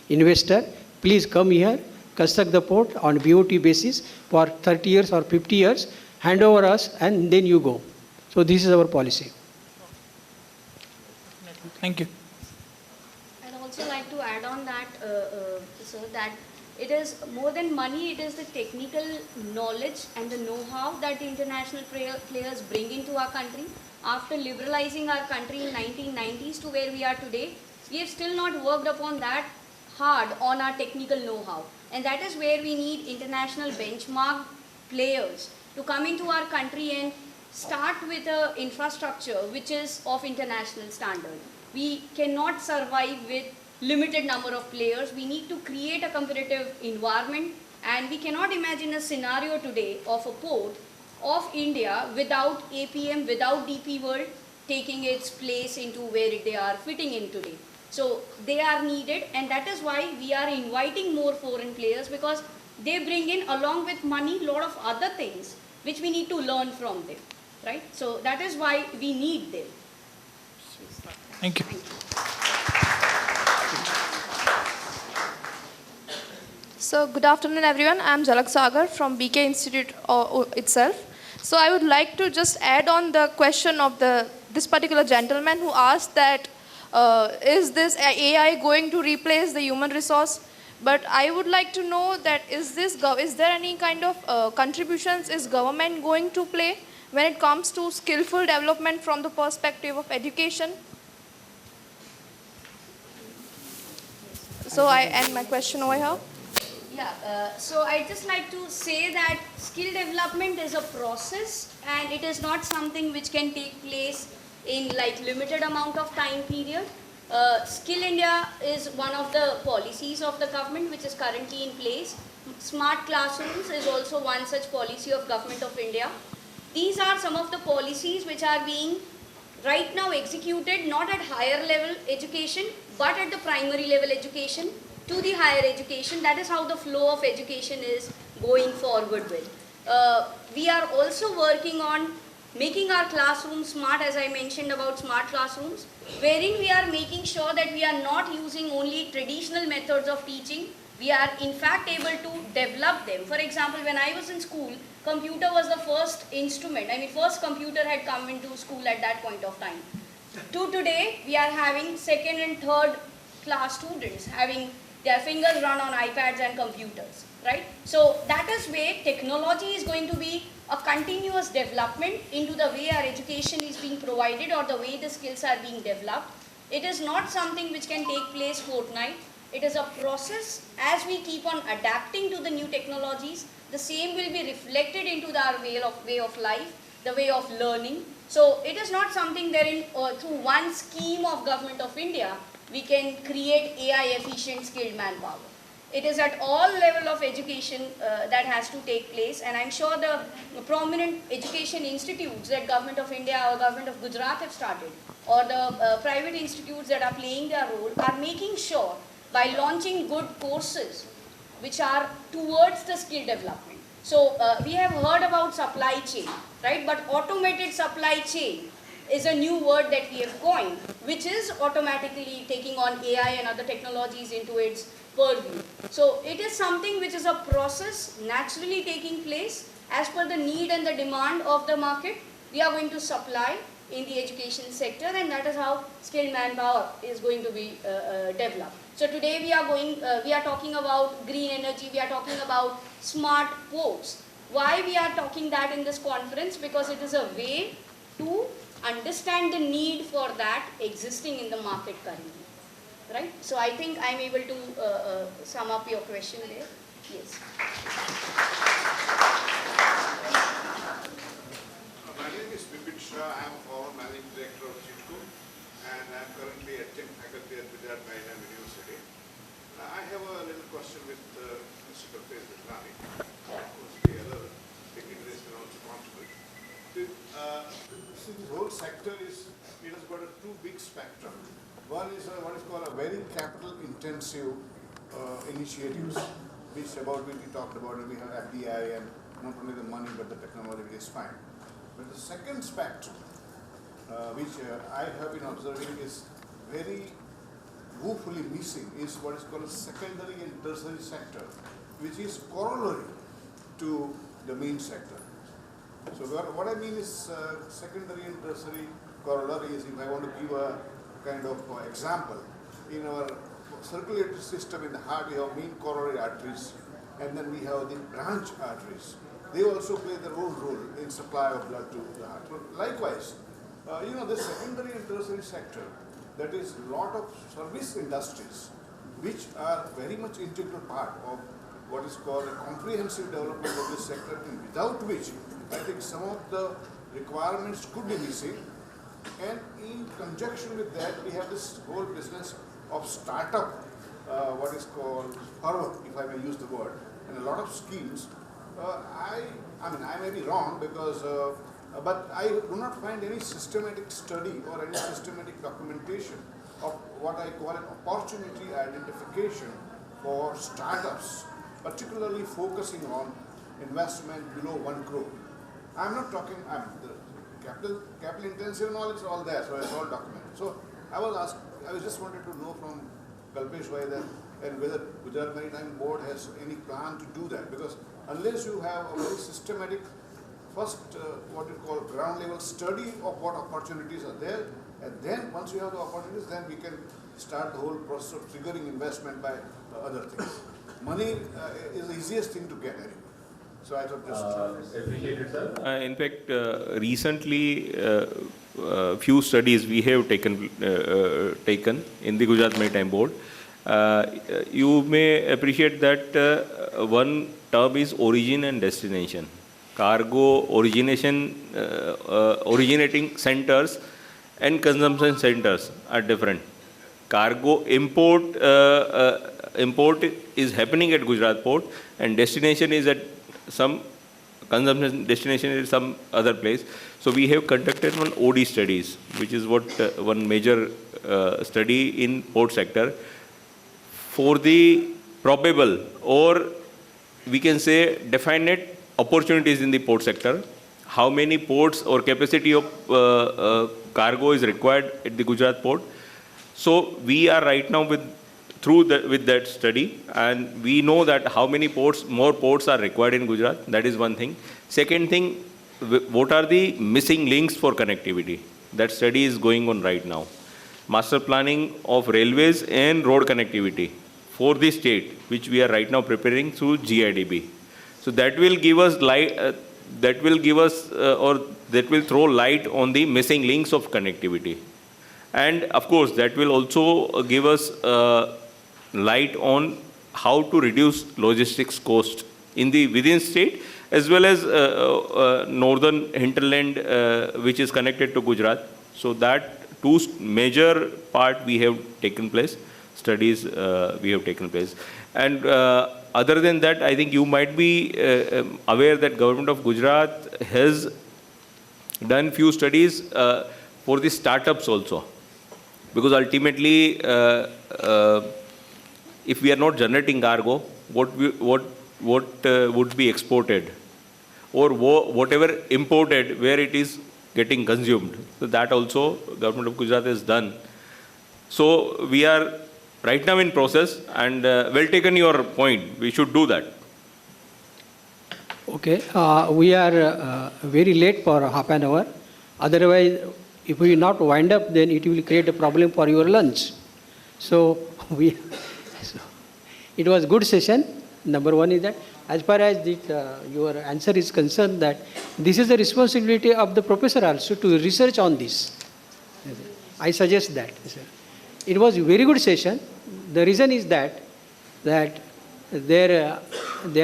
investor. Please come here, construct the port on BOT basis for 30 years or 50 years, hand over us, and then you go. So this is our policy. Thank you. I'd also like to add on that, sir, that it is more than money, it is the technical knowledge and the know-how that the international players bring into our country. After liberalizing our country in 1990s to where we are today, we have still not worked upon that hard on our technical know-how. And that is where we need international benchmark players to come into our country and start with an infrastructure which is of international standard. We cannot survive with limited number of players. We need to create a competitive environment, and we cannot imagine a scenario today of a port of India without APM, without DP World taking its place into where they are fitting in today. So they are needed, and that is why we are inviting more foreign players, because they bring in, along with money, a lot of other things which we need to learn from them, right? So that is why we need them. Thank you. So good afternoon, everyone. I'm Jalak Sagar from BK Institute itself. So I would like to just add on the question of the this particular gentleman who asked that is this AI going to replace the human resource? But I would like to know that is there any kind of contributions is government going to play when it comes to skillful development from the perspective of education? So I end my question over here. Yeah, so I'd just like to say that skill development is a process and it is not something which can take place in like limited amount of time period. Skill India is one of the policies of the government which is currently in place. Smart classrooms is also one such policy of Government of India. These are some of the policies which are being right now executed not at higher level education but at the primary level education to the higher education. That is how the flow of education is going forward with. We are also working on making our classrooms smart, as I mentioned about smart classrooms, wherein we are making sure that we are not using only traditional methods of teaching. We are in fact able to develop them. For example, when I was in school, computer was the first instrument. First computer had come into school at that point of time. To today, we are having second and third class students having their fingers run on iPads and computers, right? So that is where technology is going to be a continuous development into the way our education is being provided or the way the skills are being developed. It is not something which can take place fortnight. It is a process. As we keep on adapting to the new technologies, the same will be reflected into our way of life, the way of learning. So it is not something wherein through one scheme of Government of India, we can create AI efficient skilled manpower. It is at all level of education that has to take place, and I'm sure the prominent education institutes that Government of India or Government of Gujarat have started, or the private institutes that are playing their role, are making sure by launching good courses which are towards the skill development. So we have heard about supply chain, right? But automated supply chain is a new word that we have coined, which is automatically taking on AI and other technologies into its purview. So it is something which is a process naturally taking place as per the need and the demand of the market. We are going to supply in the education sector, and that is how skilled manpower is going to be developed. So today we are talking about green energy, we are talking about smart ports. Why we are talking that in this conference? Because it is a way to understand the need for that existing in the market currently, right? So I think I'm able to sum up your question there. Yes. My name is Vipin Shah. I am a former managing director of CITCO, and I am currently a tech faculty at Gujarat Maritime University. I have a little question with Mr. Kapil Vitlani, who is the other dignitaries and also contribute. This whole sector it has got a two big spectrum. One is what is called a very capital intensive initiatives, which we talked about, and we have FDI and not only the money but the technology, which is fine. But the second spectrum, which I have been observing is very woefully missing, is what is called a secondary and tertiary sector, which is corollary to the main sector. So what I mean is secondary and tertiary corollary is, if I want to give a kind of example, in our circulatory system in the heart we have main coronary arteries, and then we have the branch arteries. They also play their own role in supply of blood to the heart. So likewise, the secondary and tertiary sector, that is a lot of service industries which are very much integral part of what is called a comprehensive development of this sector, and without which I think some of the requirements could be missing. And in conjunction with that, we have this whole business of startup, what is called fervor, if I may use the word, and a lot of schemes. I may be wrong because, but I do not find any systematic study or any systematic documentation of what I call an opportunity identification for startups, particularly focusing on investment below 1 crore. I'm not talking, the capital intensive knowledge is all there, so it's all documented. So I was just wanted to know from Kalpesh Bhai that, and whether Gujarat Maritime Board has any plan to do that, because unless you have a very systematic first what you call ground level study of what opportunities are there, and then once you have the opportunities, then we can start the whole process of triggering investment by other things. Money is the easiest thing to get anyway. So I thought just Appreciated, sir. In fact, recently, few studies we have taken in the Gujarat Maritime Board. You may appreciate that one term is origin and destination. Cargo originating centers and consumption centers are different. Cargo import is happening at Gujarat Port, and destination is at some consumption destination is some other place. So we have conducted one OD studies, which is what one major study in port sector for the probable, or we can say definite opportunities in the port sector. How many ports or capacity of cargo is required at the Gujarat port. So we are right now with that study, and we know that how many more ports are required in Gujarat. That is one thing. Second thing, what are the missing links for connectivity? That study is going on right now. Master planning of railways and road connectivity for the state, which we are right now preparing through GIDB. So that will give us light. That will throw light on the missing links of connectivity. And of course, that will also give us light on how to reduce logistics cost in the within state, as well as northern hinterland, which is connected to Gujarat. So that two major part we have taken place, studies we have taken place. And other than that, I think you might be aware that Government of Gujarat has done few studies for the startups also. Because ultimately, if we are not generating cargo, what would be exported, or whatever imported, where it is getting consumed. So that also Government of Gujarat has done. So we are right now in process, and well taken your point. We should do that. Okay, we are very late for half an hour. Otherwise, if we not wind up, then it will create a problem for your lunch. So it was good session. Number one is that as far as your answer is concerned, that this is the responsibility of the professor also to research on this. I suggest that. It was a very good session. The reason is that there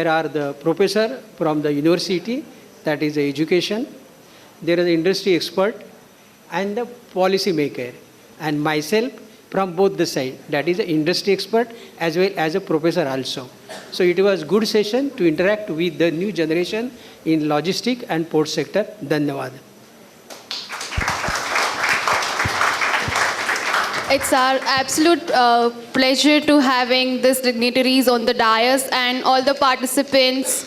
are the professor from the university, that is the education, there is the industry expert, and the policy maker, and myself from both the side, that is the industry expert as well as a professor also. So it was good session to interact with the new generation in logistic and port sector. Dhanyawad. It's our absolute pleasure to having these dignitaries on the dais and all the participants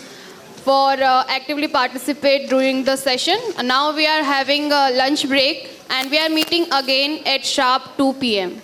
for actively participate during the session. Now we are having a lunch break, and we are meeting again at sharp 2 p.m.